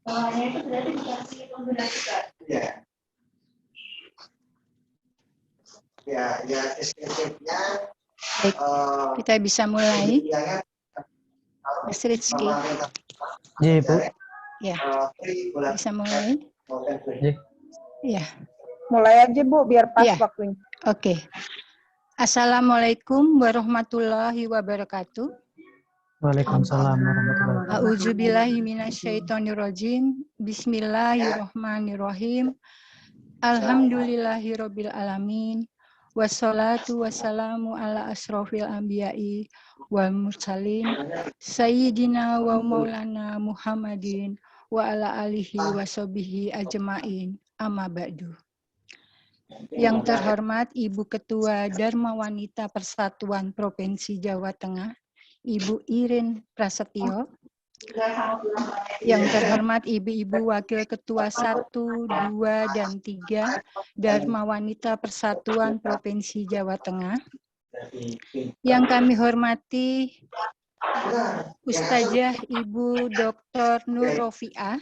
Itu berarti dikasih pengguna juga. Iya. Ya, SPP-nya. Baik, kita bisa mulai. Mas Rizky. Iya, Bu. Ya, bisa mulai. Iya. Ya. Mulai aja, Bu, biar pas Ya. waktunya. Oke. Assalamualaikum warahmatullahi wabarakatuh. Waalaikumsalam warahmatullahi wabarakatuh. A'udzubillahi minasyaitonirrajim. Bismillahirrahmanirrahim. Alhamdulillahirabbil alamin. Wassalatu wassalamu ala asrofil anbiya'i wal mursalin sayyidina wa maulana Muhammadin wa ala alihi wa sahbihi ajma'in. Amma ba'du. Yang terhormat Ibu Ketua Dharma Wanita Persatuan Provinsi Jawa Tengah, Ibu Irin Prasetyo. Yang terhormat Ibu-Ibu Wakil Ketua 1, 2, dan 3 Dharma Wanita Persatuan Provinsi Jawa Tengah. Yang kami hormati Ustazah Ibu Dr. Nur Rofiah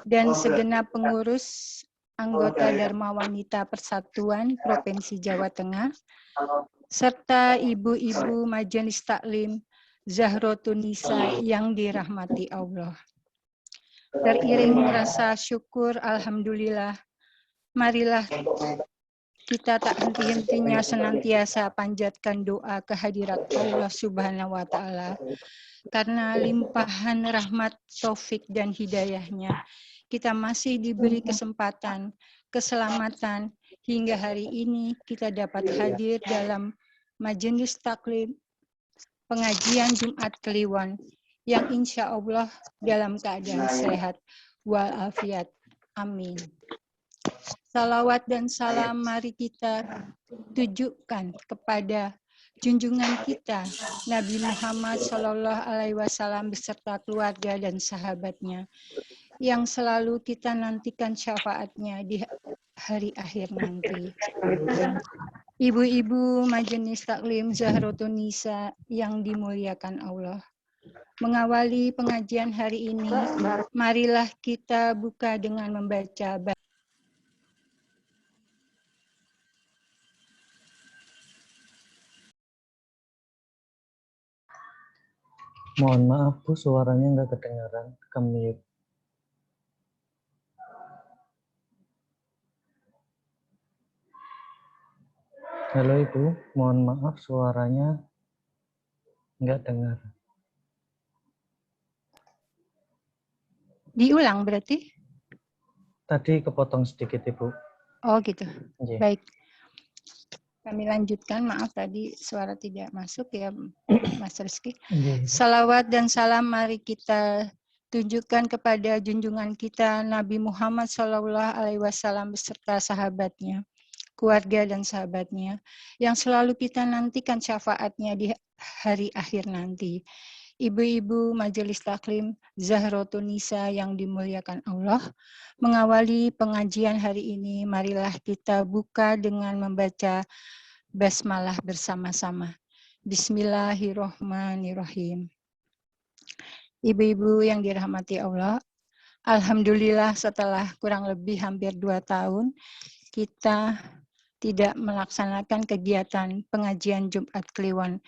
dan segenap pengurus anggota Dharma Wanita Persatuan Provinsi Jawa Tengah, serta ibu-ibu Majelis Taklim Zahratun Nisa yang dirahmati Allah. Teriring rasa syukur, alhamdulillah, marilah kita tak henti-hentinya senantiasa panjatkan doa kehadirat Allah Subhanahu wa Ta'ala. Karena limpahan rahmat, taufik, dan hidayahnya, kita masih diberi kesempatan, keselamatan, hingga hari ini kita dapat hadir dalam Majelis Taklim pengajian Jumat Kliwon yang insya Allah dalam keadaan sehat walafiat. Amin. Salawat dan salam mari kita tujukan kepada junjungan kita Nabi Muhammad SAW beserta keluarga dan sahabatnya yang selalu kita nantikan syafaatnya di hari akhir nanti. Ibu-ibu Majelis Taklim Zahratun Nisa yang dimuliakan Allah. Mengawali pengajian hari ini, marilah kita buka dengan membaca Mohon maaf, Bu, suaranya nggak kedengaran. Ke-mute. Halo, Ibu. Mohon maaf, suaranya nggak dengar. Diulang berarti? Tadi kepotong sedikit, Ibu. Oh gitu. Yeah. Baik. Kami lanjutkan. Maaf tadi suara tidak masuk ya, Mas Rizky. Yeah. Salawat dan salam mari kita tunjukkan kepada junjungan kita Nabi Muhammad SAW beserta sahabatnya, keluarga dan sahabatnya, yang selalu kita nantikan syafaatnya di hari akhir nanti. Ibu-ibu Majelis Taklim Zahratun Nisa yang dimuliakan Allah, mengawali pengajian hari ini, marilah kita buka dengan membaca basmalah bersama-sama. Bismillahirrahmanirrahim. Ibu-ibu yang dirahmati Allah, alhamdulillah setelah kurang lebih hampir 2 tahun, kita tidak melaksanakan kegiatan pengajian Jumat Kliwon.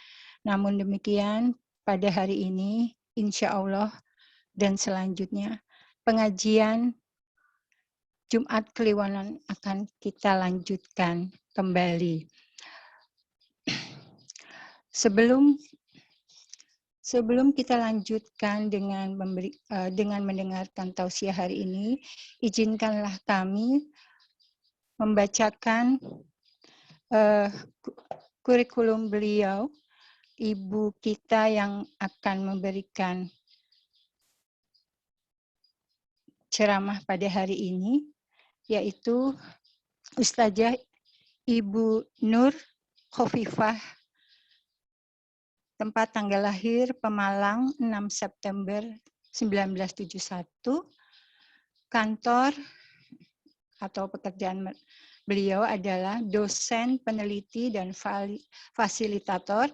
Namun demikian, pada hari ini, insya Allah, dan selanjutnya, pengajian Jumat Kliwonan akan kita lanjutkan kembali. Sebelum kita lanjutkan dengan mendengarkan tausiah hari ini, izinkanlah kami membacakan kurikulum beliau, ibu kita yang akan memberikan ceramah pada hari ini, yaitu Ustazah Ibu Nur Khofifah, tempat tanggal lahir Pemalang 6 September 1971, kantor atau pekerjaan beliau adalah dosen peneliti dan fasilitator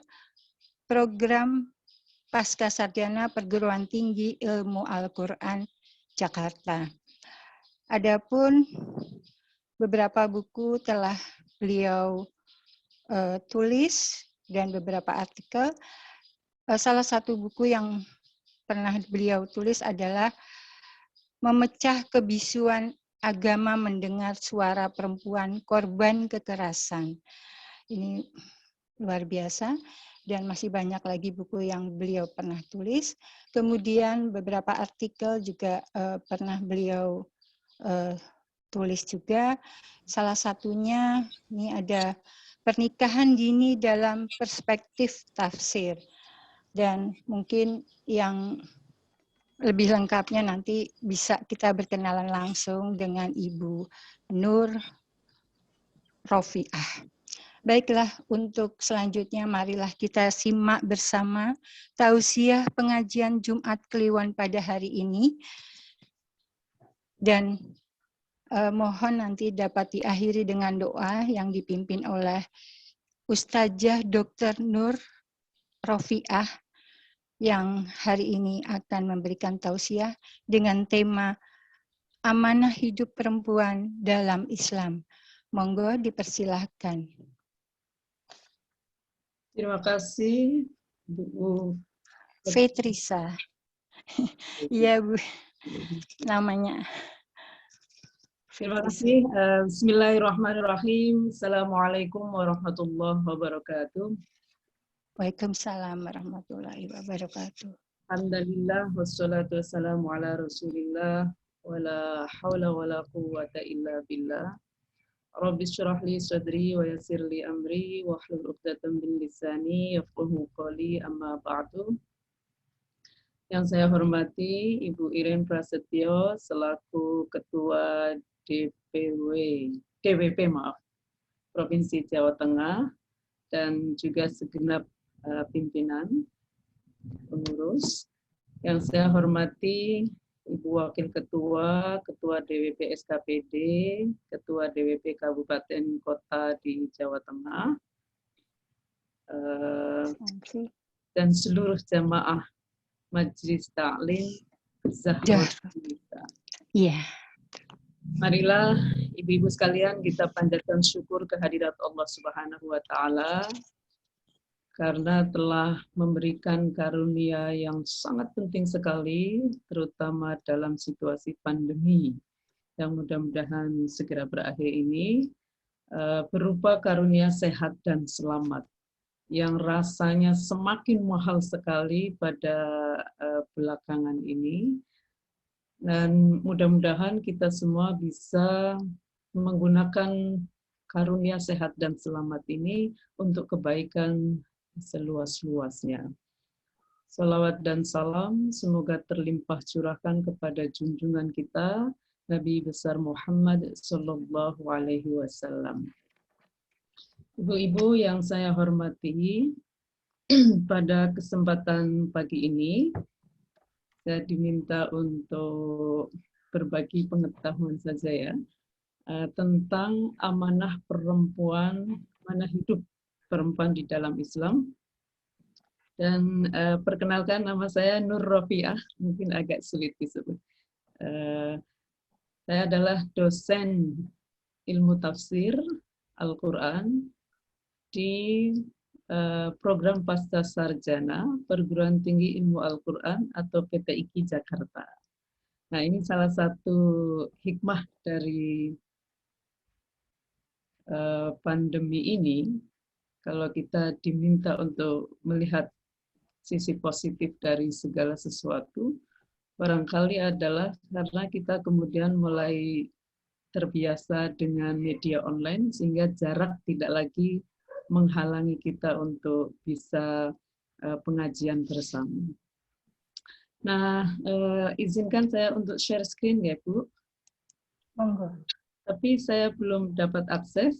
program Pascasarjana Perguruan Tinggi Ilmu Al-Quran Jakarta. Adapun beberapa buku telah beliau tulis dan beberapa artikel. Salah satu buku yang pernah beliau tulis adalah Memecah Kebisuan Agama Mendengar Suara Perempuan Korban Kekerasan. Ini luar biasa dan masih banyak lagi buku yang beliau pernah tulis. Kemudian beberapa artikel juga pernah beliau tulis juga. Salah satunya ini ada Pernikahan Dini dalam Perspektif Tafsir. Dan mungkin yang lebih lengkapnya nanti bisa kita berkenalan langsung dengan Ibu Nur Rofiah. Baiklah, untuk selanjutnya marilah kita simak bersama tausiah pengajian Jumat Kliwon pada hari ini. Dan mohon nanti dapat diakhiri dengan doa yang dipimpin oleh Ustazah Dr. Nur Rofiah yang hari ini akan memberikan tausiah dengan tema Amanah Hidup Perempuan dalam Islam. Monggo dipersilahkan. Terima kasih, Bu Fetrisa. Iya, Bu. Namanya. Terima kasih. Bismillahirrahmanirrahim. Assalamualaikum warahmatullahi wabarakatuh. Waalaikumsalam warahmatullahi wabarakatuh. Alhamdulillah wassalatu wassalamu ala Rasulillah wala haula wala quwwata illa billah. Rabbi syrah li sadri wa yassir li amri wa hlul 'uqdatam min lisani yafqahu qawli, amma ba'du. Yang saya hormati Ibu Iren Prasetyo selaku Ketua DWP Provinsi Jawa Tengah dan juga segenap pimpinan pengurus. Yang saya hormati Ibu Wakil Ketua, Ketua DWP SKPD, Ketua DWP Kabupaten Kota di Jawa Tengah, dan seluruh jamaah Majelis Ta'lim Zahra. Iya. Marilah ibu-ibu sekalian kita panjatkan syukur kehadirat Allah Subhanahu wa taala karena telah memberikan karunia yang sangat penting sekali terutama dalam situasi pandemi yang mudah-mudahan segera berakhir ini berupa karunia sehat dan selamat yang rasanya semakin mahal sekali pada belakangan ini. Dan mudah-mudahan kita semua bisa menggunakan karunia sehat dan selamat ini untuk kebaikan seluas-luasnya. Salawat dan salam semoga terlimpah curahkan kepada junjungan kita, Nabi besar Muhammad Sallallahu Alaihi Wasallam. Ibu-ibu yang saya hormati, pada kesempatan pagi ini, saya diminta untuk berbagi pengetahuan saja ya tentang amanah perempuan, amanah hidup perempuan di dalam Islam. Dan perkenalkan nama saya Nur Rofiah, mungkin agak sulit disebut. Saya adalah dosen ilmu tafsir Al-Quran di program Pasca Sarjana Perguruan Tinggi Ilmu Al-Quran atau PTIQ Jakarta. Nah, ini salah satu hikmah dari pandemi ini. Kalau kita diminta untuk melihat sisi positif dari segala sesuatu, barangkali adalah karena kita kemudian mulai terbiasa dengan media online sehingga jarak tidak lagi menghalangi kita untuk bisa pengajian bersama. Nah, izinkan saya untuk share screen ya, Bu. Monggo. Tapi saya belum dapat akses.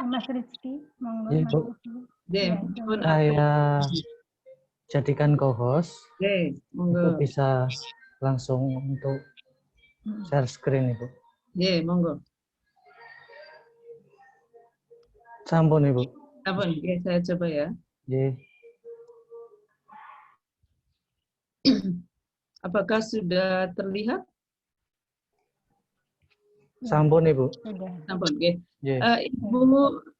Mas Rizky, monggo. Ya, Bu. Saya jadikan co-host. Itu bisa langsung untuk share screen, Ibu. Ya, monggo. Sampun, Ibu. Sampun, ya, saya coba ya. Ya. Apakah sudah terlihat? Sampun Ibu. Sudah. Sampun, nggih. Nggih. Ibu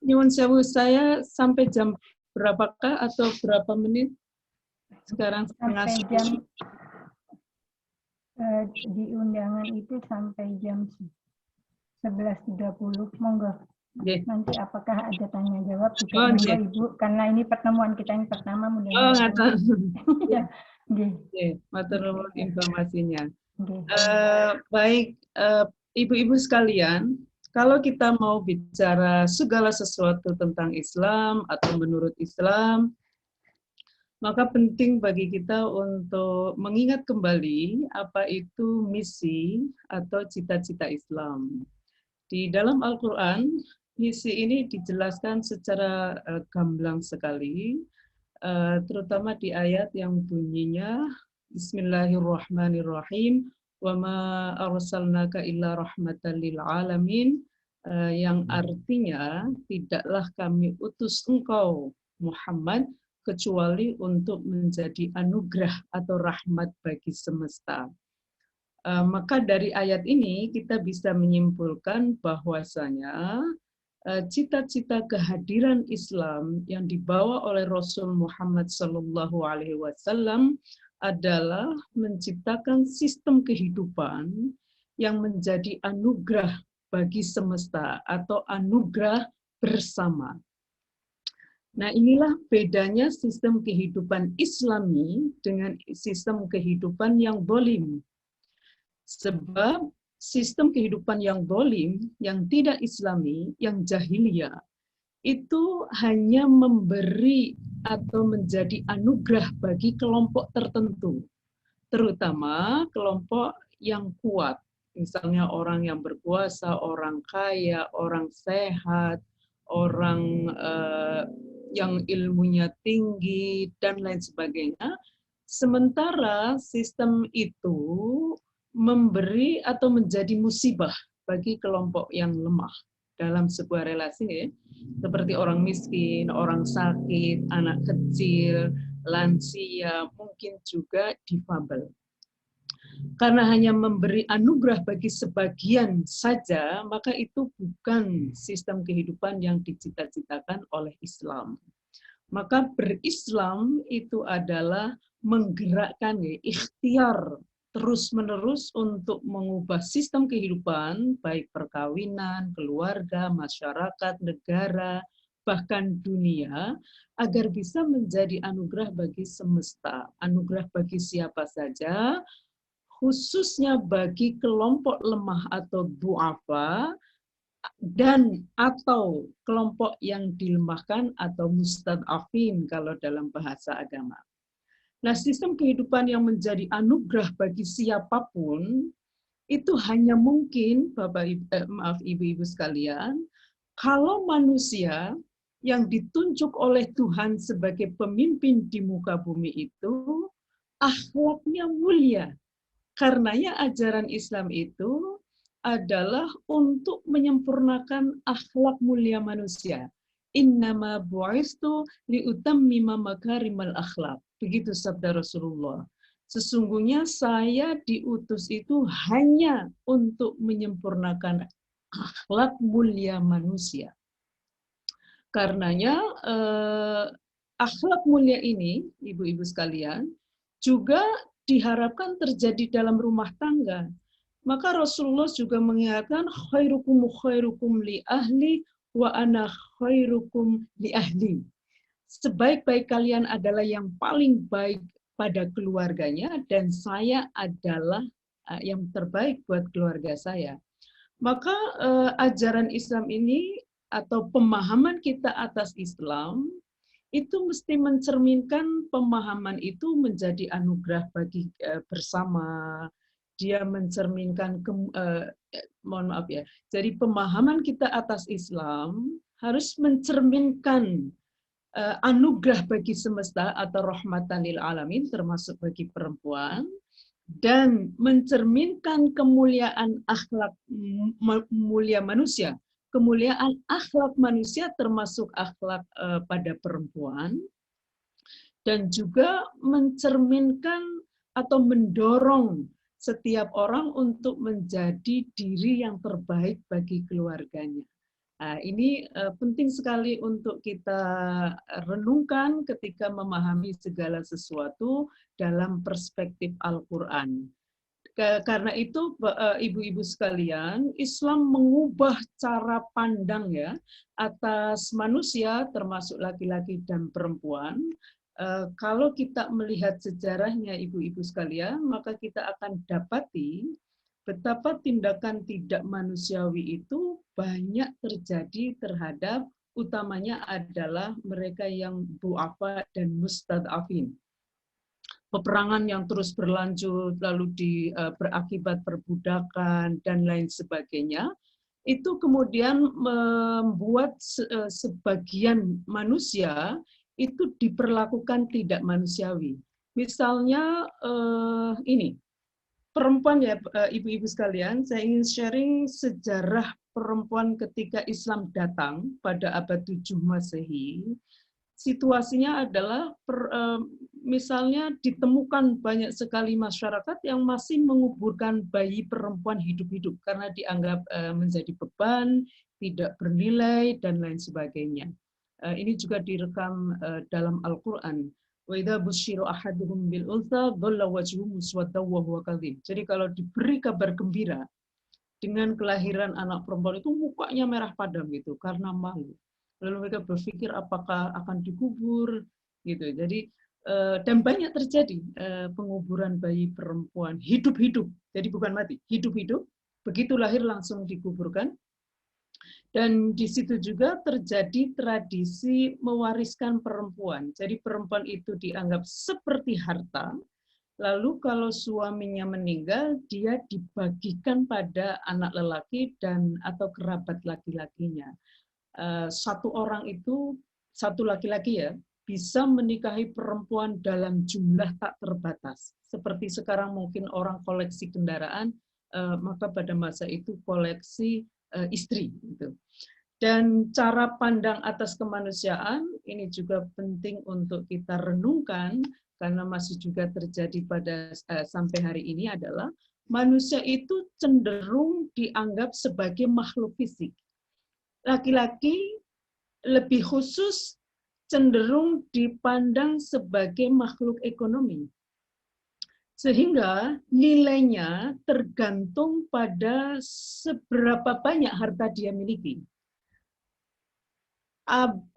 nyuwun sewu, saya sampai jam berapakah atau berapa menit? Sekarang setengah Sampai 10. jam di undangan itu sampai jam 11.30. Monggo. Nggih. Nanti apakah ada tanya jawab juga Oh, monggo nggih. Ibu, karena ini pertemuan kita yang pertama Oh, mudah-mudahan. ngaten. Ya, nggih, Nggih, matur nuwun informasinya. nggih. Baik, ibu-ibu sekalian, kalau kita mau bicara segala sesuatu tentang Islam atau menurut Islam, maka penting bagi kita untuk mengingat kembali apa itu misi atau cita-cita Islam. Di dalam Al-Quran, misi ini dijelaskan secara gamblang sekali, terutama di ayat yang bunyinya Bismillahirrahmanirrahim, wa ma arsalnaka illa rahmatan lil alamin, yang artinya tidaklah kami utus engkau Muhammad kecuali untuk menjadi anugerah atau rahmat bagi semesta. Maka dari ayat ini kita bisa menyimpulkan bahwasanya cita-cita kehadiran Islam yang dibawa oleh Rasul Muhammad SAW adalah menciptakan sistem kehidupan yang menjadi anugerah bagi semesta atau anugerah bersama. Nah, inilah bedanya sistem kehidupan Islami dengan sistem kehidupan yang dolim. Sebab sistem kehidupan yang dolim, yang tidak Islami, yang jahiliyah, itu hanya memberi atau menjadi anugerah bagi kelompok tertentu, terutama kelompok yang kuat. Misalnya orang yang berkuasa, orang kaya, orang sehat, orang yang ilmunya tinggi, dan lain sebagainya. Sementara sistem itu memberi atau menjadi musibah bagi kelompok yang lemah dalam sebuah relasi, ya. Seperti orang miskin, orang sakit, anak kecil, lansia, mungkin juga difabel. Karena hanya memberi anugerah bagi sebagian saja, maka itu bukan sistem kehidupan yang dicita-citakan oleh Islam. Maka berislam itu adalah menggerakkan ikhtiar terus-menerus untuk mengubah sistem kehidupan, baik perkawinan, keluarga, masyarakat, negara, bahkan dunia, agar bisa menjadi anugerah bagi semesta, anugerah bagi siapa saja, khususnya bagi kelompok lemah atau du'afa, dan atau kelompok yang dilemahkan atau mustad'afin kalau dalam bahasa agama. Nah, sistem kehidupan yang menjadi anugerah bagi siapapun itu hanya mungkin, ibu-ibu sekalian, kalau manusia yang ditunjuk oleh Tuhan sebagai pemimpin di muka bumi itu akhlaknya mulia. Karenanya ajaran Islam itu adalah untuk menyempurnakan akhlak mulia manusia. Innama bu'istu liutammima makarimal akhlak. Begitu sabda Rasulullah. Sesungguhnya saya diutus itu hanya untuk menyempurnakan akhlak mulia manusia. Karenanya akhlak mulia ini, ibu-ibu sekalian, juga diharapkan terjadi dalam rumah tangga. Maka Rasulullah juga mengingatkan khairukum khairukum li ahli wa ana khairukum li ahli. Sebaik-baik kalian adalah yang paling baik pada keluarganya dan saya adalah yang terbaik buat keluarga saya. Maka ajaran Islam ini atau pemahaman kita atas Islam itu mesti mencerminkan pemahaman itu menjadi anugerah bagi bersama. Dia mencerminkan, mohon maaf ya, jadi pemahaman kita atas Islam harus mencerminkan anugerah bagi semesta atau rahmatan lil alamin termasuk bagi perempuan, dan mencerminkan kemuliaan akhlak mulia manusia. Kemuliaan akhlak manusia termasuk akhlak pada perempuan, dan juga mencerminkan atau mendorong setiap orang untuk menjadi diri yang terbaik bagi keluarganya. Nah, ini penting sekali untuk kita renungkan ketika memahami segala sesuatu dalam perspektif Al-Quran. Karena itu, ibu-ibu sekalian, Islam mengubah cara pandang ya atas manusia, termasuk laki-laki dan perempuan. Kalau kita melihat sejarahnya, ibu-ibu sekalian, maka kita akan dapati betapa tindakan tidak manusiawi itu banyak terjadi terhadap utamanya adalah mereka yang du'afa dan mustad'afin. Peperangan yang terus berlanjut, lalu berakibat perbudakan, dan lain sebagainya, itu kemudian membuat sebagian manusia itu diperlakukan tidak manusiawi. Misalnya ini, perempuan ya ibu-ibu sekalian, saya ingin sharing sejarah perempuan ketika Islam datang pada abad 7 Masehi. Situasinya adalah misalnya ditemukan banyak sekali masyarakat yang masih menguburkan bayi perempuan hidup-hidup karena dianggap menjadi beban, tidak bernilai, dan lain sebagainya. Ini juga direkam dalam Al-Quran. وَإِذَا بُشِّرَ أَحَدُهُمْ بِالْأُنثَىٰ ظَلَّ وَجْهُهُ مُسْوَدًّا وَهُوَ كَظِيمٌ. Jadi kalau diberi kabar gembira dengan kelahiran anak perempuan itu mukanya merah padam gitu karena malu. Lalu mereka berpikir apakah akan dikubur gitu. Jadi dan banyak terjadi penguburan bayi perempuan hidup-hidup. Jadi bukan mati, hidup-hidup. Begitu lahir langsung dikuburkan. Dan di situ juga terjadi tradisi mewariskan perempuan. Jadi perempuan itu dianggap seperti harta. Lalu kalau suaminya meninggal, dia dibagikan pada anak lelaki dan atau kerabat laki-lakinya. Satu orang itu, satu laki-laki ya, bisa menikahi perempuan dalam jumlah tak terbatas. Seperti sekarang mungkin orang koleksi kendaraan, maka pada masa itu koleksi istri. Gitu. Dan cara pandang atas kemanusiaan ini juga penting untuk kita renungkan karena masih juga terjadi pada sampai hari ini adalah manusia itu cenderung dianggap sebagai makhluk fisik. Laki-laki lebih khusus cenderung dipandang sebagai makhluk ekonomi. Sehingga nilainya tergantung pada seberapa banyak harta dia miliki.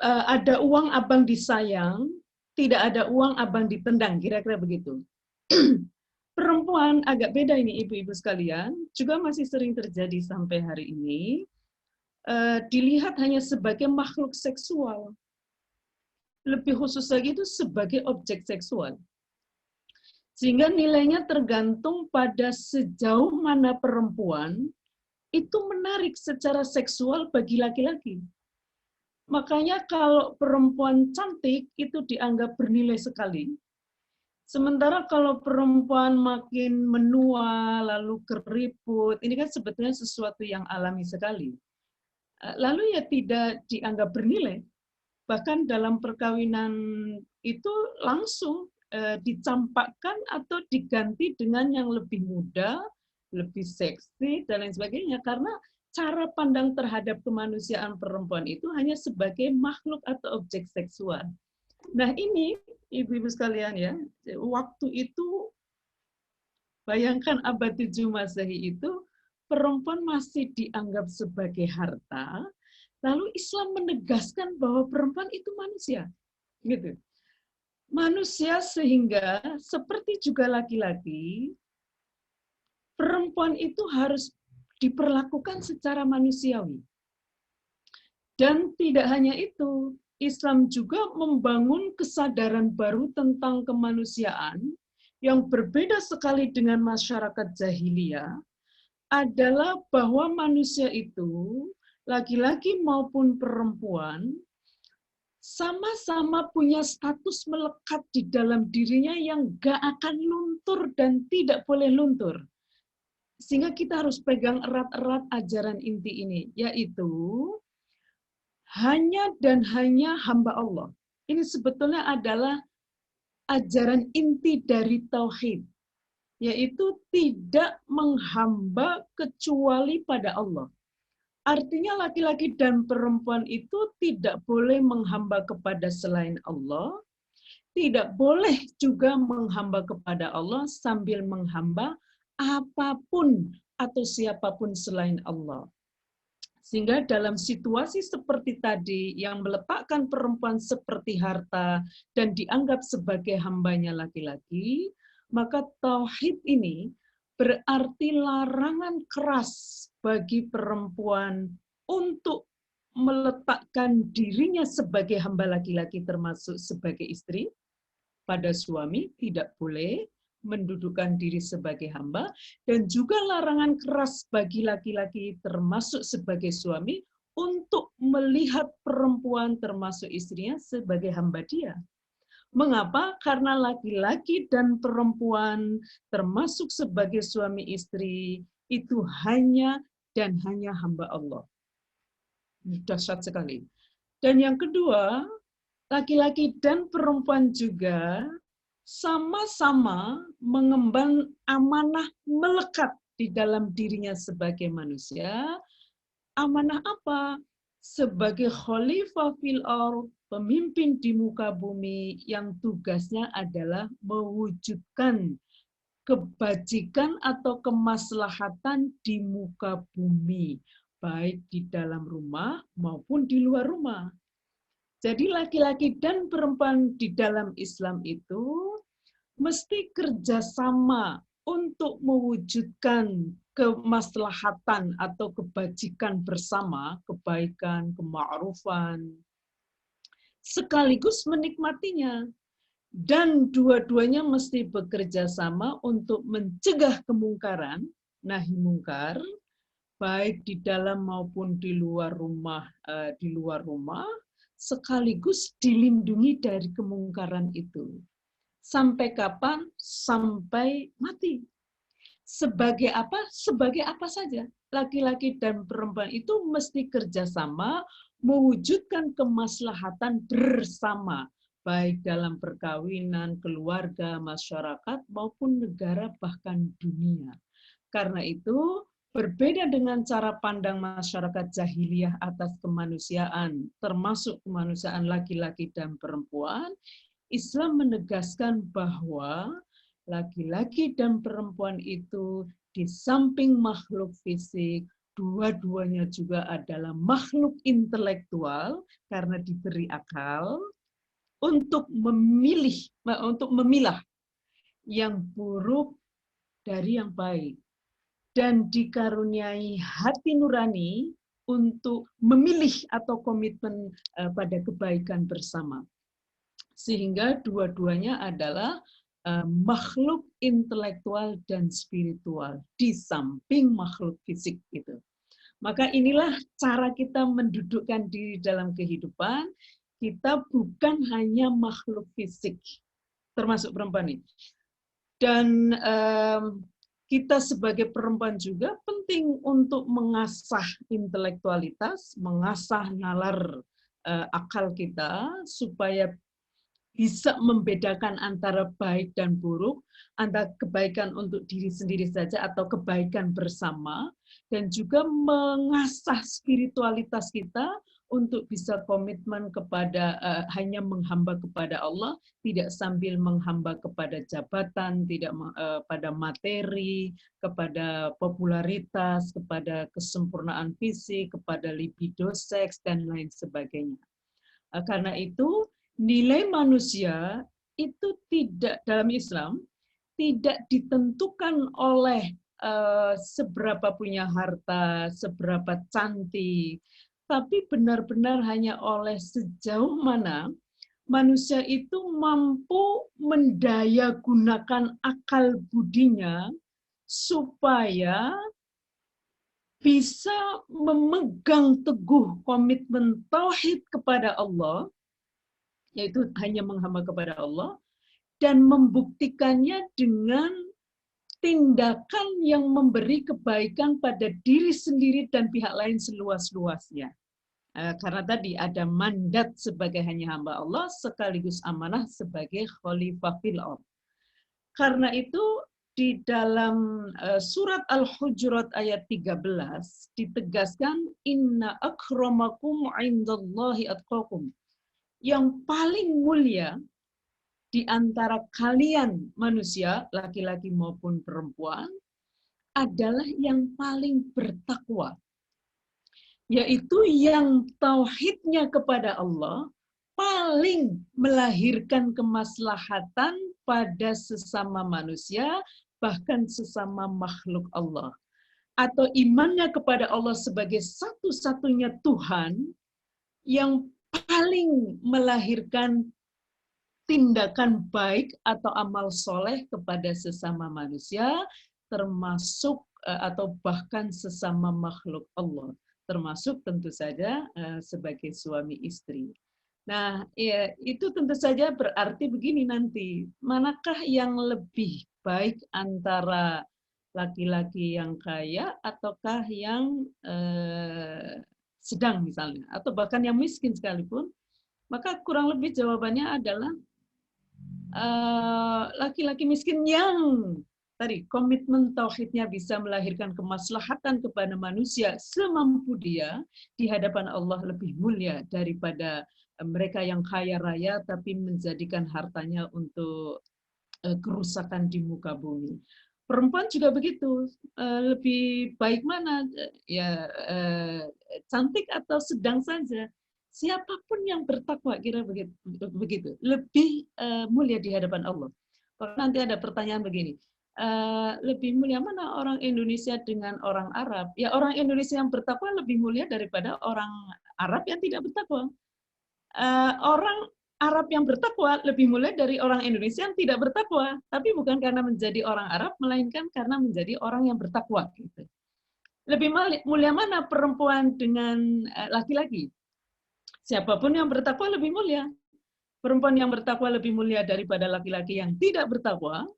Ada uang abang disayang, tidak ada uang abang ditendang, kira-kira begitu. Perempuan agak beda ini ibu-ibu sekalian, juga masih sering terjadi sampai hari ini, dilihat hanya sebagai makhluk seksual. Lebih khusus lagi itu sebagai objek seksual. Sehingga nilainya tergantung pada sejauh mana perempuan itu menarik secara seksual bagi laki-laki. Makanya kalau perempuan cantik itu dianggap bernilai sekali. Sementara kalau perempuan makin menua, lalu keriput, ini kan sebetulnya sesuatu yang alami sekali. Lalu ya tidak dianggap bernilai. Bahkan dalam perkawinan itu langsung dicampakkan atau diganti dengan yang lebih muda, lebih seksi, dan lain sebagainya. Karena cara pandang terhadap kemanusiaan perempuan itu hanya sebagai makhluk atau objek seksual. Nah ini, ibu-ibu sekalian ya, waktu itu, bayangkan abad 7 Masehi itu, perempuan masih dianggap sebagai harta, lalu Islam menegaskan bahwa perempuan itu manusia. Gitu. Manusia sehingga, seperti juga laki-laki, perempuan itu harus diperlakukan secara manusiawi. Dan tidak hanya itu, Islam juga membangun kesadaran baru tentang kemanusiaan yang berbeda sekali dengan masyarakat jahiliyah, adalah bahwa manusia itu, laki-laki maupun perempuan, sama-sama punya status melekat di dalam dirinya yang gak akan luntur dan tidak boleh luntur. Sehingga kita harus pegang erat-erat ajaran inti ini, yaitu hanya dan hanya hamba Allah. Ini sebetulnya adalah ajaran inti dari tauhid. yaitu tidak menghamba kecuali pada Allah. Artinya laki-laki dan perempuan itu tidak boleh menghamba kepada selain Allah, tidak boleh juga menghamba kepada Allah sambil menghamba apapun atau siapapun selain Allah. Sehingga dalam situasi seperti tadi yang meletakkan perempuan seperti harta dan dianggap sebagai hambanya laki-laki, maka tauhid ini berarti larangan keras bagi perempuan untuk meletakkan dirinya sebagai hamba laki-laki termasuk sebagai istri pada suami, tidak boleh mendudukkan diri sebagai hamba, dan juga larangan keras bagi laki-laki termasuk sebagai suami untuk melihat perempuan termasuk istrinya sebagai hamba dia. Mengapa? Karena laki-laki dan perempuan termasuk sebagai suami istri itu hanya dan hanya hamba Allah. Dahsyat sekali. Dan yang kedua, laki-laki dan perempuan juga sama-sama mengemban amanah melekat di dalam dirinya sebagai manusia. Amanah apa? Sebagai khalifah fil ardh, pemimpin di muka bumi yang tugasnya adalah mewujudkan kebajikan atau kemaslahatan di muka bumi, baik di dalam rumah maupun di luar rumah. Jadi laki-laki dan perempuan di dalam Islam itu mesti kerjasama untuk mewujudkan kemaslahatan atau kebajikan bersama, kebaikan, kema'rufan, sekaligus menikmatinya. Dan dua-duanya mesti bekerja sama untuk mencegah kemungkaran, nahi mungkar, baik di dalam maupun di luar rumah, sekaligus dilindungi dari kemungkaran itu. Sampai kapan? Sampai mati. Sebagai apa? Sebagai apa saja. Laki-laki dan perempuan itu mesti kerjasama mewujudkan kemaslahatan bersama, baik dalam perkawinan, keluarga, masyarakat, maupun negara, bahkan dunia. Karena itu, berbeda dengan cara pandang masyarakat jahiliyah atas kemanusiaan, termasuk kemanusiaan laki-laki dan perempuan, Islam menegaskan bahwa laki-laki dan perempuan itu di samping makhluk fisik, dua-duanya juga adalah makhluk intelektual karena diberi akal untuk memilah yang buruk dari yang baik dan dikaruniai hati nurani untuk memilih atau komitmen pada kebaikan bersama. Sehingga dua-duanya adalah makhluk intelektual dan spiritual di samping makhluk fisik itu. Maka inilah cara kita mendudukkan diri dalam kehidupan. Kita bukan hanya makhluk fisik, termasuk perempuan ini. Dan kita sebagai perempuan juga penting untuk mengasah intelektualitas, mengasah nalar akal kita supaya bisa membedakan antara baik dan buruk, antara kebaikan untuk diri sendiri saja atau kebaikan bersama, dan juga mengasah spiritualitas kita untuk bisa komitmen kepada hanya menghamba kepada Allah, tidak sambil menghamba kepada jabatan, tidak pada materi, kepada popularitas, kepada kesempurnaan fisik, kepada libido seks, dan lain sebagainya. Karena itu, nilai manusia itu tidak dalam Islam tidak ditentukan oleh seberapa punya harta, seberapa cantik, tapi benar-benar hanya oleh sejauh mana manusia itu mampu mendayagunakan akal budinya supaya bisa memegang teguh komitmen tauhid kepada Allah, yaitu hanya menghamba kepada Allah, dan membuktikannya dengan tindakan yang memberi kebaikan pada diri sendiri dan pihak lain seluas-luasnya. Karena tadi ada mandat sebagai hanya hamba Allah, sekaligus amanah sebagai khalifah fil ardh. Karena itu, di dalam surat Al-Hujurat ayat 13 ditegaskan inna akramakum indallahi atqakum. Yang paling mulia di antara kalian manusia, laki-laki maupun perempuan, adalah yang paling bertakwa. Yaitu yang tauhidnya kepada Allah paling melahirkan kemaslahatan pada sesama manusia, bahkan sesama makhluk Allah. Atau imannya kepada Allah sebagai satu-satunya Tuhan yang paling melahirkan tindakan baik atau amal soleh kepada sesama manusia, termasuk atau bahkan sesama makhluk Allah, termasuk tentu saja sebagai suami istri. Nah, ya, itu tentu saja berarti begini nanti, manakah yang lebih baik antara laki-laki yang kaya ataukah yang sedang misalnya, atau bahkan yang miskin sekalipun, maka kurang lebih jawabannya adalah laki-laki miskin yang tadi komitmen tauhidnya bisa melahirkan kemaslahatan kepada manusia semampu dia di hadapan Allah lebih mulia daripada mereka yang kaya raya tapi menjadikan hartanya untuk kerusakan di muka bumi. Perempuan juga begitu, lebih baik mana ya cantik atau sedang saja. Siapapun yang bertakwa kira begitu lebih mulia di hadapan Allah. Nanti ada pertanyaan begini, lebih mulia mana orang Indonesia dengan orang Arab? Ya orang Indonesia yang bertakwa lebih mulia daripada orang Arab yang tidak bertakwa. Orang Arab yang bertakwa lebih mulia dari orang Indonesia yang tidak bertakwa, tapi bukan karena menjadi orang Arab, melainkan karena menjadi orang yang bertakwa. Gitu. Lebih mulia mana perempuan dengan laki-laki? Siapapun yang bertakwa lebih mulia. Perempuan yang bertakwa lebih mulia daripada laki-laki yang tidak bertakwa.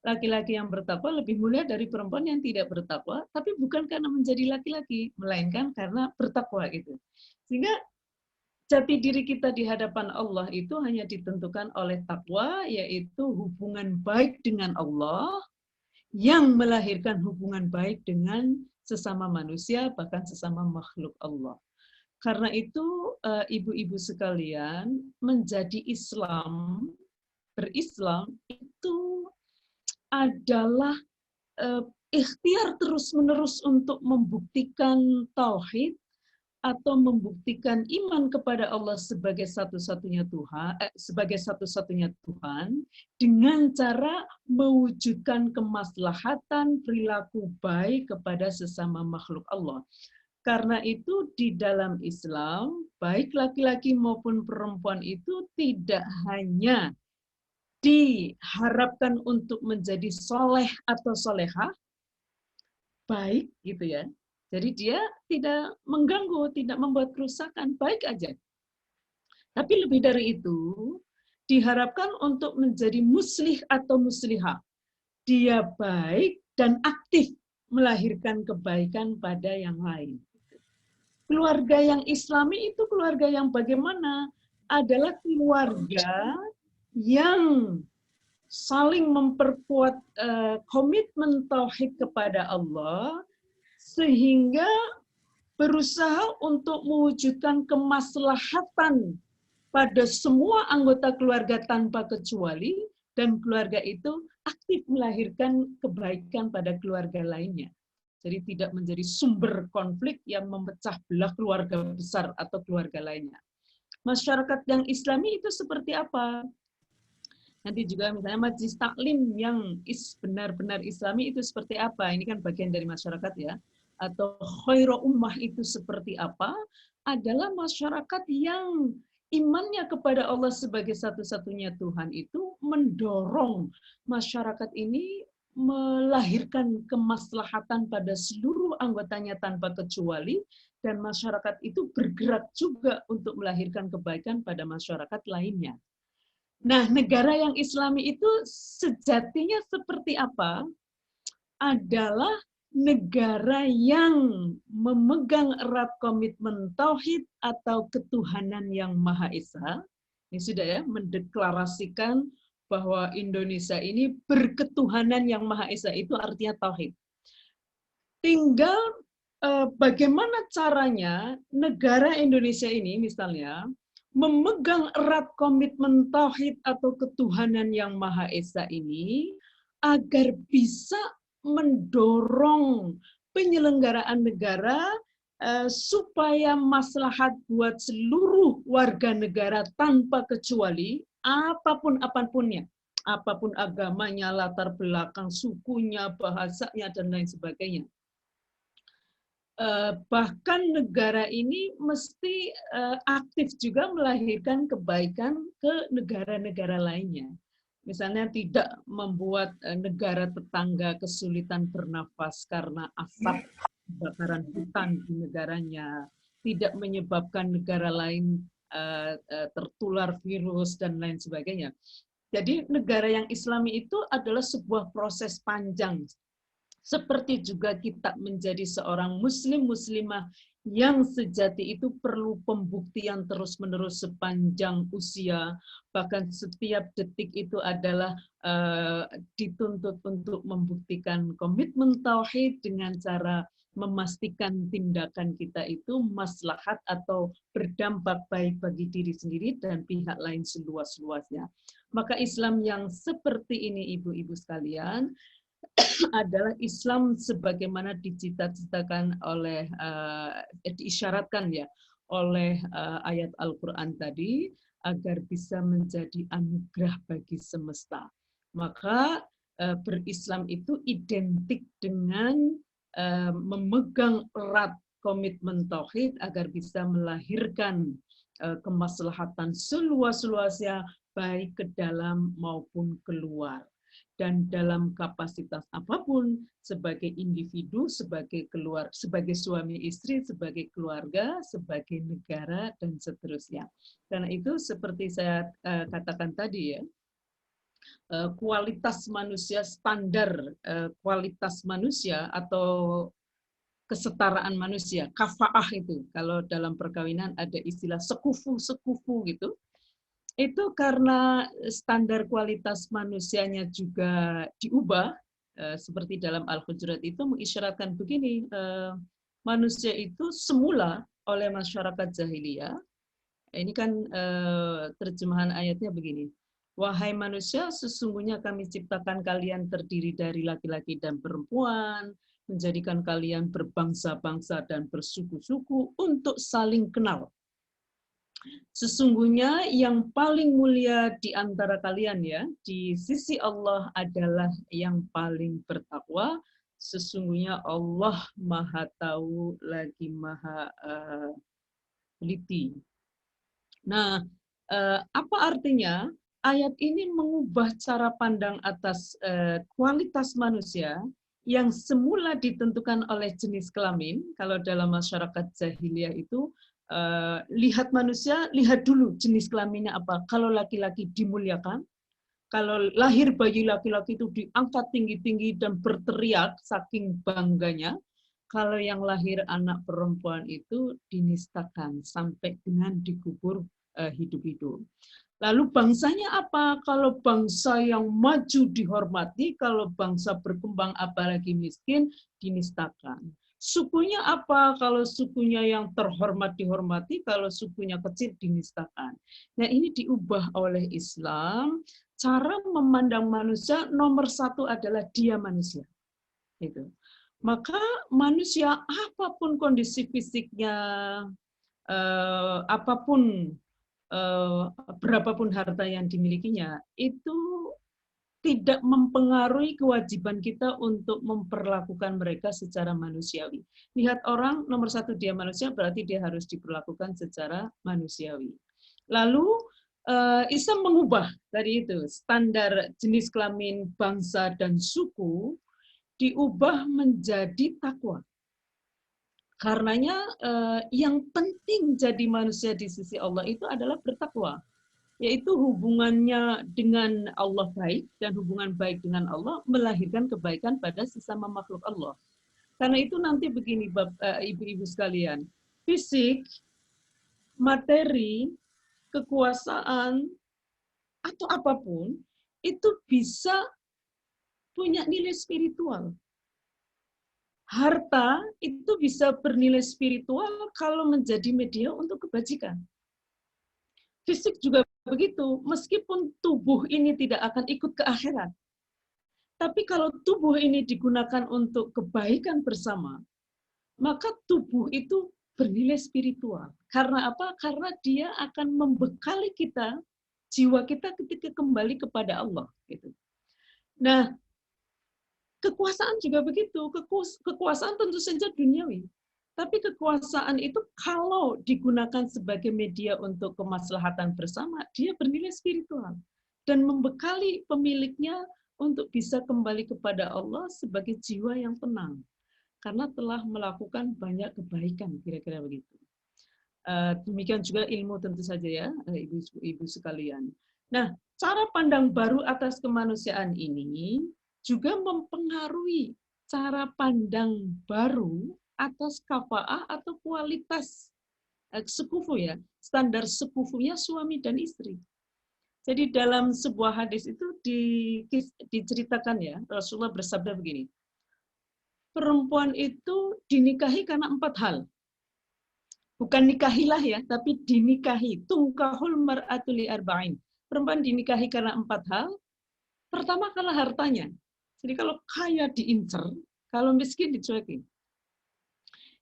Laki-laki yang bertakwa lebih mulia dari perempuan yang tidak bertakwa, tapi bukan karena menjadi laki-laki, melainkan karena bertakwa gitu. Sehingga jati diri kita di hadapan Allah itu hanya ditentukan oleh takwa, yaitu hubungan baik dengan Allah yang melahirkan hubungan baik dengan sesama manusia, bahkan sesama makhluk Allah. Karena itu, ibu-ibu sekalian, menjadi Islam, berislam, itu adalah ikhtiar terus-menerus untuk membuktikan tauhid, atau membuktikan iman kepada Allah sebagai satu-satunya Tuhan, dengan cara mewujudkan kemaslahatan perilaku baik kepada sesama makhluk Allah. Karena itu di dalam Islam, baik laki-laki maupun perempuan itu tidak hanya diharapkan untuk menjadi soleh atau solehah, baik gitu ya. Jadi dia tidak mengganggu, tidak membuat kerusakan, baik aja. Tapi lebih dari itu, diharapkan untuk menjadi muslih atau muslihah. Dia baik dan aktif melahirkan kebaikan pada yang lain. Keluarga yang Islami itu keluarga yang bagaimana? Adalah keluarga yang saling memperkuat komitmen tauhid kepada Allah, sehingga berusaha untuk mewujudkan kemaslahatan pada semua anggota keluarga tanpa kecuali, dan keluarga itu aktif melahirkan kebaikan pada keluarga lainnya. Jadi tidak menjadi sumber konflik yang memecah belah keluarga besar atau keluarga lainnya. Masyarakat yang Islami itu seperti apa? Nanti juga misalnya majelis taklim yang benar-benar Islami itu seperti apa? Ini kan bagian dari masyarakat ya. Atau khairu ummah itu seperti apa? Adalah masyarakat yang imannya kepada Allah sebagai satu-satunya Tuhan itu mendorong masyarakat ini melahirkan kemaslahatan pada seluruh anggotanya tanpa kecuali, dan masyarakat itu bergerak juga untuk melahirkan kebaikan pada masyarakat lainnya. Nah, negara yang Islami itu sejatinya seperti apa? Adalah negara yang memegang erat komitmen tauhid atau ketuhanan yang Maha Esa. Ini sudah ya, mendeklarasikan bahwa Indonesia ini berketuhanan yang Maha Esa, itu artinya tauhid. Tinggal bagaimana caranya negara Indonesia ini misalnya memegang erat komitmen tauhid atau ketuhanan yang Maha Esa ini agar bisa mendorong penyelenggaraan negara supaya maslahat buat seluruh warga negara tanpa kecuali, apapun agamanya, latar belakang sukunya, bahasanya, dan lain sebagainya. Bahkan negara ini mesti aktif juga melahirkan kebaikan ke negara-negara lainnya. Misalnya tidak membuat negara tetangga kesulitan bernafas karena asap kebakaran hutan di negaranya, tidak menyebabkan negara lain tertular virus dan lain sebagainya. Jadi negara yang Islami itu adalah sebuah proses panjang. Seperti juga kita menjadi seorang muslimah yang sejati itu perlu pembuktian terus-menerus sepanjang usia, bahkan setiap detik itu adalah dituntut untuk membuktikan komitmen tauhid dengan cara memastikan tindakan kita itu maslahat atau berdampak baik bagi diri sendiri dan pihak lain seluas-luasnya. Maka Islam yang seperti ini, ibu-ibu sekalian, adalah Islam sebagaimana dicita-citakan oleh diisyaratkan ya oleh ayat Al-Qur'an tadi, agar bisa menjadi anugerah bagi semesta. Maka berislam itu identik dengan memegang erat komitmen tauhid agar bisa melahirkan kemaslahatan seluas-luasnya baik ke dalam maupun keluar. Dan dalam kapasitas apapun, sebagai individu, sebagai suami istri, sebagai keluarga, sebagai negara, dan seterusnya. Karena itu seperti saya katakan tadi ya, kualitas manusia, standar kualitas manusia atau kesetaraan manusia, kafaah itu, kalau dalam perkawinan ada istilah sekufu gitu. Itu karena standar kualitas manusianya juga diubah, seperti dalam Al-Hujurat itu mengisyaratkan begini, manusia itu semula oleh masyarakat jahiliyah, ini kan terjemahan ayatnya begini, wahai manusia, sesungguhnya kami ciptakan kalian terdiri dari laki-laki dan perempuan, menjadikan kalian berbangsa-bangsa dan bersuku-suku untuk saling kenal. Sesungguhnya yang paling mulia di antara kalian ya, di sisi Allah adalah yang paling bertakwa. Sesungguhnya Allah Maha Tahu lagi Maha Teliti. Nah, apa artinya? Ayat ini mengubah cara pandang atas kualitas manusia yang semula ditentukan oleh jenis kelamin. Kalau dalam masyarakat jahiliyah itu, lihat manusia, lihat dulu jenis kelaminnya apa. Kalau laki-laki dimuliakan, kalau lahir bayi laki-laki itu diangkat tinggi-tinggi dan berteriak saking bangganya. Kalau yang lahir anak perempuan itu dinistakan sampai dengan dikubur hidup-hidup. Lalu bangsanya apa? Kalau bangsa yang maju dihormati, kalau bangsa berkembang apalagi miskin dinistakan. Sukunya apa? Kalau sukunya yang terhormat dihormati, kalau sukunya kecil dinistakan. Nah, ini diubah oleh Islam. Cara memandang manusia nomor satu adalah dia manusia. Itu. Maka manusia apapun kondisi fisiknya, apapun berapapun harta yang dimilikinya, itu tidak mempengaruhi kewajiban kita untuk memperlakukan mereka secara manusiawi. Lihat orang, nomor satu dia manusia, berarti dia harus diperlakukan secara manusiawi. Lalu Islam mengubah tadi itu standar jenis kelamin, bangsa, dan suku diubah menjadi takwa. Karenanya yang penting jadi manusia di sisi Allah itu adalah bertakwa. Yaitu hubungannya dengan Allah baik, dan hubungan baik dengan Allah melahirkan kebaikan pada sesama makhluk Allah. Karena itu nanti begini, ibu-ibu sekalian, fisik, materi, kekuasaan, atau apapun, itu bisa punya nilai spiritual. Harta itu bisa bernilai spiritual kalau menjadi media untuk kebajikan. Fisik juga begitu, meskipun tubuh ini tidak akan ikut ke akhirat. Tapi kalau tubuh ini digunakan untuk kebaikan bersama, maka tubuh itu bernilai spiritual. Karena apa? Karena dia akan membekali kita, jiwa kita ketika kembali kepada Allah. Gitu. Nah, kekuasaan juga begitu. Kekuasaan tentu saja duniawi. Tapi kekuasaan itu kalau digunakan sebagai media untuk kemaslahatan bersama, dia bernilai spiritual. Dan membekali pemiliknya untuk bisa kembali kepada Allah sebagai jiwa yang tenang. Karena telah melakukan banyak kebaikan, kira-kira begitu. Demikian juga ilmu tentu saja ya, ibu-ibu sekalian. Nah, cara pandang baru atas kemanusiaan ini juga mempengaruhi cara pandang baru atas kafaah atau kualitas sekufu ya, standar sekufunya suami dan istri. Jadi dalam sebuah hadis itu diceritakan ya, Rasulullah bersabda begini, perempuan itu dinikahi karena 4 hal. Bukan nikahilah ya, tapi dinikahi. Tungkahul mar'atu li arba'in. Perempuan dinikahi karena 4 hal. Pertama karena hartanya. Jadi kalau kaya diincer, kalau miskin dicuekin.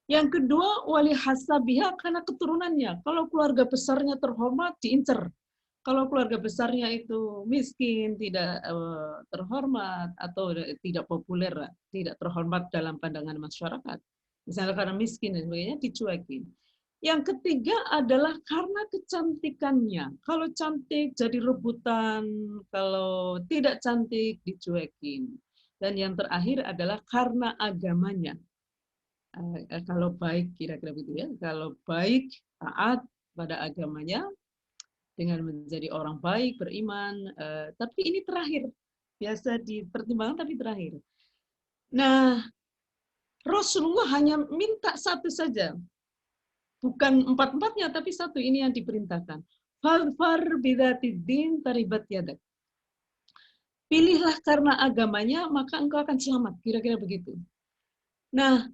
Yang kedua, wali hasabiha karena keturunannya. Kalau keluarga besarnya terhormat, diincer. Kalau keluarga besarnya itu miskin, tidak terhormat, atau tidak populer, tidak terhormat dalam pandangan masyarakat. Misalnya karena miskin dan sebagainya, dicuekin. Yang ketiga adalah karena kecantikannya. Kalau cantik jadi rebutan, kalau tidak cantik dicuekin. Dan yang terakhir adalah karena agamanya. Kalau baik, kira-kira begitu ya. Kalau baik, taat pada agamanya, dengan menjadi orang baik, beriman. Tapi ini terakhir. Biasa dipertimbangkan, tapi terakhir. Nah, Rasulullah hanya minta satu saja. Bukan 4-4-nya, tapi satu ini yang diperintahkan. Fadfar bidzatiddin taribat yadak. Pilihlah karena agamanya, maka engkau akan selamat. Kira-kira begitu. Nah,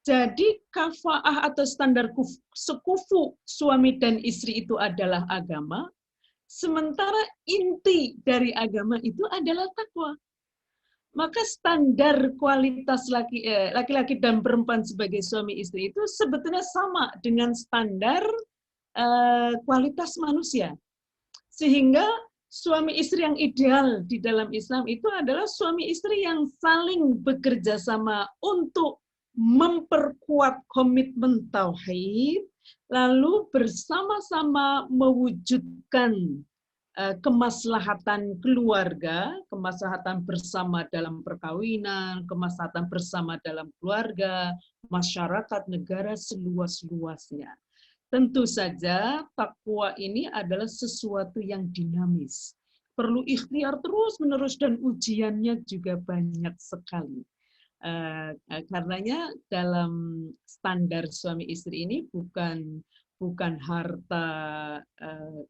jadi kafaah atau standar sekufu suami dan istri itu adalah agama, sementara inti dari agama itu adalah takwa. Maka standar kualitas laki-laki dan perempuan sebagai suami istri itu sebetulnya sama dengan standar kualitas manusia. Sehingga suami istri yang ideal di dalam Islam itu adalah suami istri yang saling bekerja sama untuk memperkuat komitmen tauhid, lalu bersama-sama mewujudkan kemaslahatan keluarga, kemaslahatan bersama dalam perkawinan, kemaslahatan bersama dalam keluarga, masyarakat, negara seluas-luasnya. Tentu saja takwa ini adalah sesuatu yang dinamis. Perlu ikhtiar terus-menerus dan ujiannya juga banyak sekali. Karenanya dalam standar suami istri ini bukan harta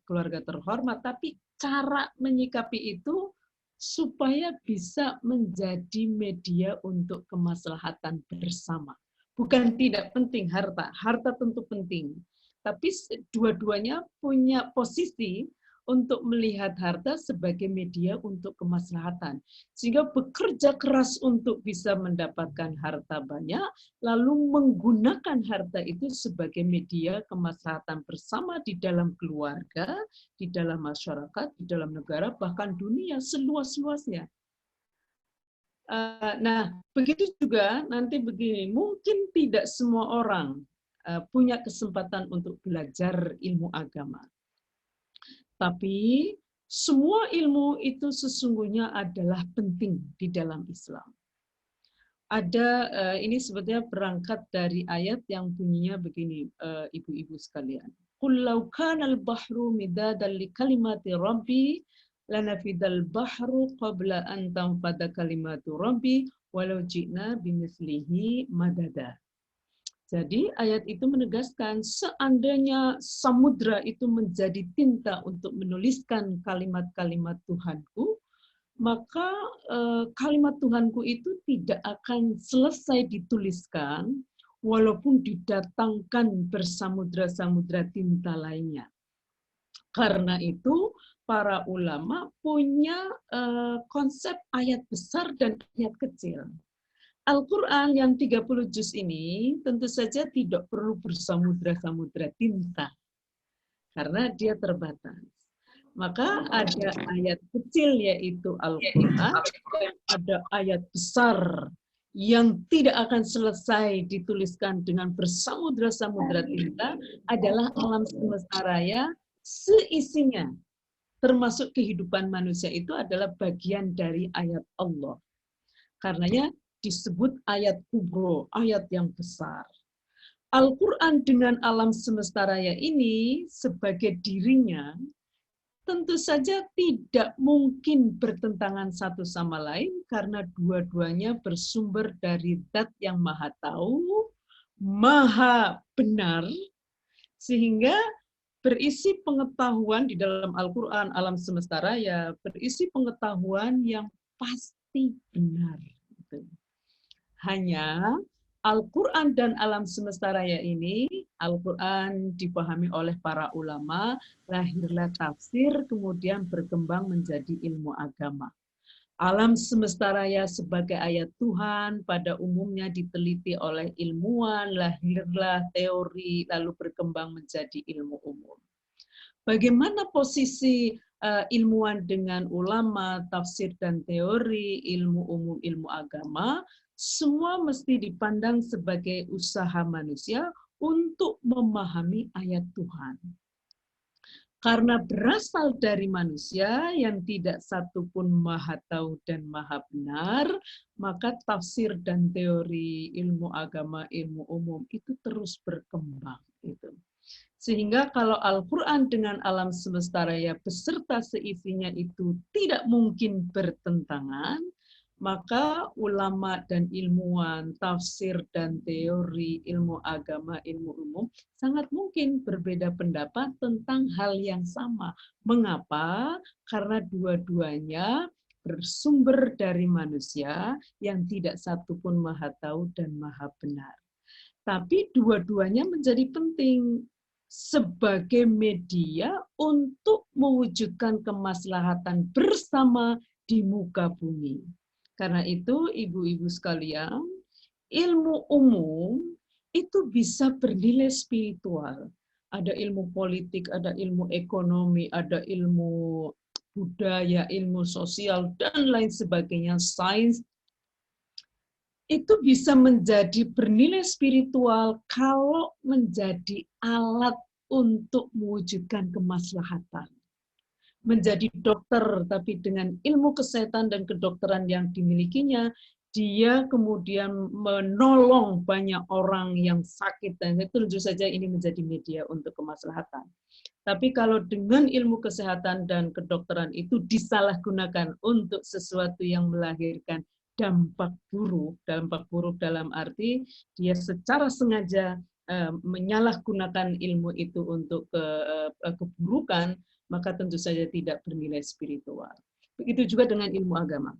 keluarga terhormat, tapi cara menyikapi itu supaya bisa menjadi media untuk kemaslahatan bersama. Bukan tidak penting harta tentu penting, tapi dua-duanya punya posisi untuk melihat harta sebagai media untuk kemaslahatan. Sehingga bekerja keras untuk bisa mendapatkan harta banyak, lalu menggunakan harta itu sebagai media kemaslahatan bersama di dalam keluarga, di dalam masyarakat, di dalam negara, bahkan dunia seluas-luasnya. Nah, begitu juga nanti begini, mungkin tidak semua orang punya kesempatan untuk belajar ilmu agama. Tapi semua ilmu itu sesungguhnya adalah penting di dalam Islam. Ada ini sebetulnya berangkat dari ayat yang bunyinya begini, ibu-ibu sekalian. Qul law kana al-bahru midadan li kalimati rabbi lanafidal bahru qabla an tanfada kalimatu rabbi walau ji'na bimithlihi madada. Jadi ayat itu menegaskan seandainya samudra itu menjadi tinta untuk menuliskan kalimat-kalimat Tuhanku, maka kalimat Tuhanku itu tidak akan selesai dituliskan walaupun didatangkan bersamudra-samudra tinta lainnya. Karena itu para ulama punya konsep ayat besar dan ayat kecil. Al-Quran yang 30 juz ini tentu saja tidak perlu bersamudra-samudra tinta karena dia terbatas. Maka ada ayat kecil yaitu Al-Quran, dan ada ayat besar yang tidak akan selesai dituliskan dengan bersamudra-samudra tinta adalah alam semesta raya seisinya. Termasuk kehidupan manusia itu adalah bagian dari ayat Allah. Karenanya disebut ayat kubro, ayat yang besar. Al-Quran dengan alam semesta raya ini sebagai dirinya tentu saja tidak mungkin bertentangan satu sama lain karena dua-duanya bersumber dari Zat yang Maha Tahu, Maha Benar, sehingga berisi pengetahuan di dalam Al-Quran, alam semesta raya, berisi pengetahuan yang pasti benar. Hanya Al-Quran dan alam semesta raya ini, Al-Quran dipahami oleh para ulama, lahirlah tafsir, kemudian berkembang menjadi ilmu agama. Alam semesta raya sebagai ayat Tuhan pada umumnya diteliti oleh ilmuwan, lahirlah teori, lalu berkembang menjadi ilmu umum. Bagaimana posisi ilmuwan dengan ulama, tafsir dan teori, ilmu umum, ilmu agama, semua mesti dipandang sebagai usaha manusia untuk memahami ayat Tuhan. Karena berasal dari manusia yang tidak satu pun maha tahu dan maha benar, maka tafsir dan teori ilmu agama, ilmu umum itu terus berkembang. Sehingga kalau Al-Quran dengan alam semesta raya beserta seisinya itu tidak mungkin bertentangan, maka ulama dan ilmuwan, tafsir dan teori, ilmu agama, ilmu umum, sangat mungkin berbeda pendapat tentang hal yang sama. Mengapa? Karena dua-duanya bersumber dari manusia yang tidak satu pun maha tahu dan maha benar. Tapi dua-duanya menjadi penting sebagai media untuk mewujudkan kemaslahatan bersama di muka bumi. Karena itu, ibu-ibu sekalian, ilmu umum itu bisa bernilai spiritual. Ada ilmu politik, ada ilmu ekonomi, ada ilmu budaya, ilmu sosial, dan lain sebagainya, sains. Itu bisa menjadi bernilai spiritual kalau menjadi alat untuk mewujudkan kemaslahatan. Menjadi dokter, tapi dengan ilmu kesehatan dan kedokteran yang dimilikinya, dia kemudian menolong banyak orang yang sakit, dan itu tentu saja ini menjadi media untuk kemaslahatan. Tapi kalau dengan ilmu kesehatan dan kedokteran itu disalahgunakan untuk sesuatu yang melahirkan dampak buruk dalam arti dia secara sengaja menyalahgunakan ilmu itu untuk keburukan, maka tentu saja tidak bernilai spiritual. Begitu juga dengan ilmu agama.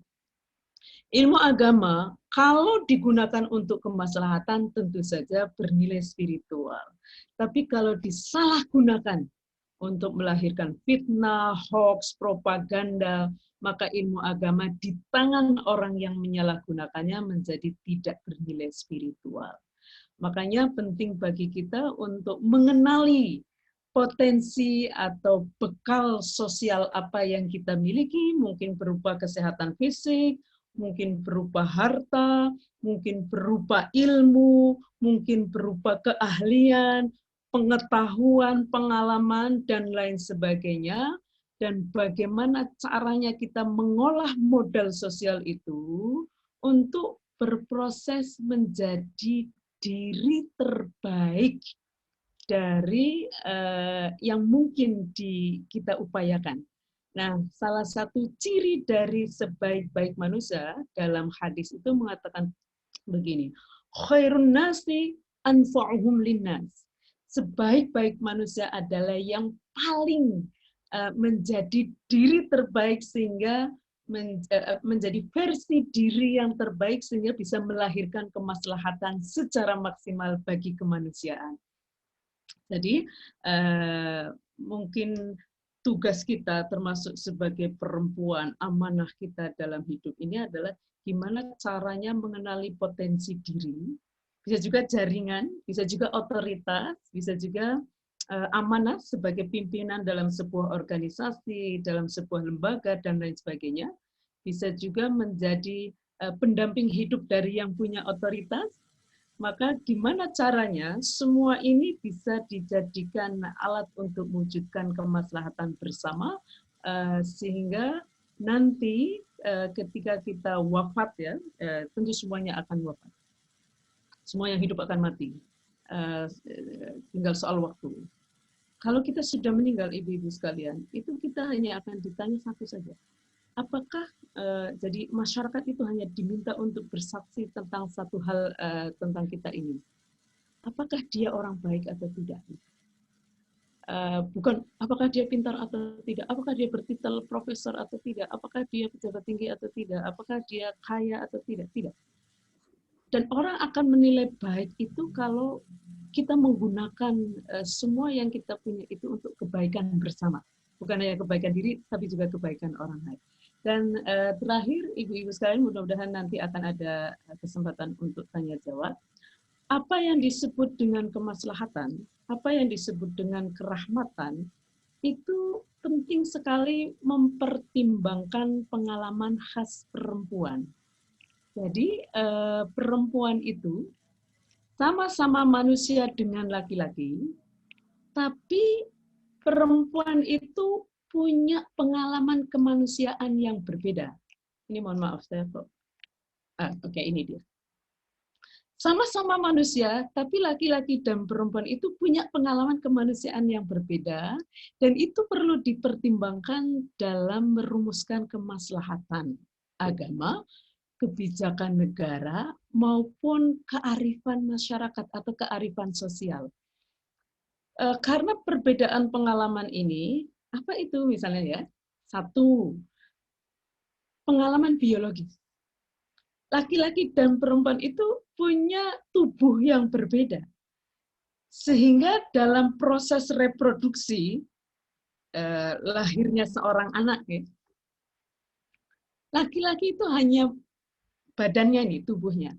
Ilmu agama, kalau digunakan untuk kemaslahatan, tentu saja bernilai spiritual. Tapi kalau disalahgunakan untuk melahirkan fitnah, hoax, propaganda, maka ilmu agama di tangan orang yang menyalahgunakannya menjadi tidak bernilai spiritual. Makanya penting bagi kita untuk mengenali potensi atau bekal sosial apa yang kita miliki, mungkin berupa kesehatan fisik, mungkin berupa harta, mungkin berupa ilmu, mungkin berupa keahlian, pengetahuan, pengalaman, dan lain sebagainya, dan bagaimana caranya kita mengolah modal sosial itu untuk berproses menjadi diri terbaik dari yang mungkin kita upayakan. Nah, salah satu ciri dari sebaik-baik manusia dalam hadis itu mengatakan begini, khairun nasi anfa'uhum linnas. Sebaik-baik manusia adalah yang paling menjadi diri terbaik sehingga menjadi versi diri yang terbaik sehingga bisa melahirkan kemaslahatan secara maksimal bagi kemanusiaan. Jadi mungkin tugas kita termasuk sebagai perempuan, amanah kita dalam hidup ini adalah gimana caranya mengenali potensi diri, bisa juga jaringan, bisa juga otoritas, bisa juga amanah sebagai pimpinan dalam sebuah organisasi, dalam sebuah lembaga, dan lain sebagainya. Bisa juga menjadi pendamping hidup dari yang punya otoritas. Maka gimana caranya semua ini bisa dijadikan alat untuk mewujudkan kemaslahatan bersama, sehingga nanti ketika kita wafat ya, tentu semuanya akan wafat. Semua yang hidup akan mati. Tinggal soal waktu. Kalau kita sudah meninggal, ibu-ibu sekalian, itu kita hanya akan ditanya satu saja. Apakah jadi masyarakat itu hanya diminta untuk bersaksi tentang satu hal tentang kita ini? Apakah dia orang baik atau tidak? Bukan apakah dia pintar atau tidak, apakah dia bertitel profesor atau tidak, apakah dia pejabat tinggi atau tidak, apakah dia kaya atau tidak, tidak. Dan orang akan menilai baik itu kalau kita menggunakan semua yang kita punya itu untuk kebaikan bersama. Bukan hanya kebaikan diri, tapi juga kebaikan orang lain. Dan terakhir, ibu-ibu sekalian, mudah-mudahan nanti akan ada kesempatan untuk tanya jawab. Apa yang disebut dengan kemaslahatan, apa yang disebut dengan kerahmatan, itu penting sekali mempertimbangkan pengalaman khas perempuan. Jadi perempuan itu sama-sama manusia dengan laki-laki, tapi perempuan itu punya pengalaman kemanusiaan yang berbeda. Ini mohon maaf saya kok. Oke, ini dia. Sama-sama manusia, tapi laki-laki dan perempuan itu punya pengalaman kemanusiaan yang berbeda, dan itu perlu dipertimbangkan dalam merumuskan kemaslahatan agama, kebijakan negara, maupun kearifan masyarakat atau kearifan sosial. Karena perbedaan pengalaman ini, apa itu misalnya ya? Satu, pengalaman biologis. Laki-laki dan perempuan itu punya tubuh yang berbeda. Sehingga dalam proses reproduksi, lahirnya seorang anak, ya, laki-laki itu hanya badannya nih, tubuhnya,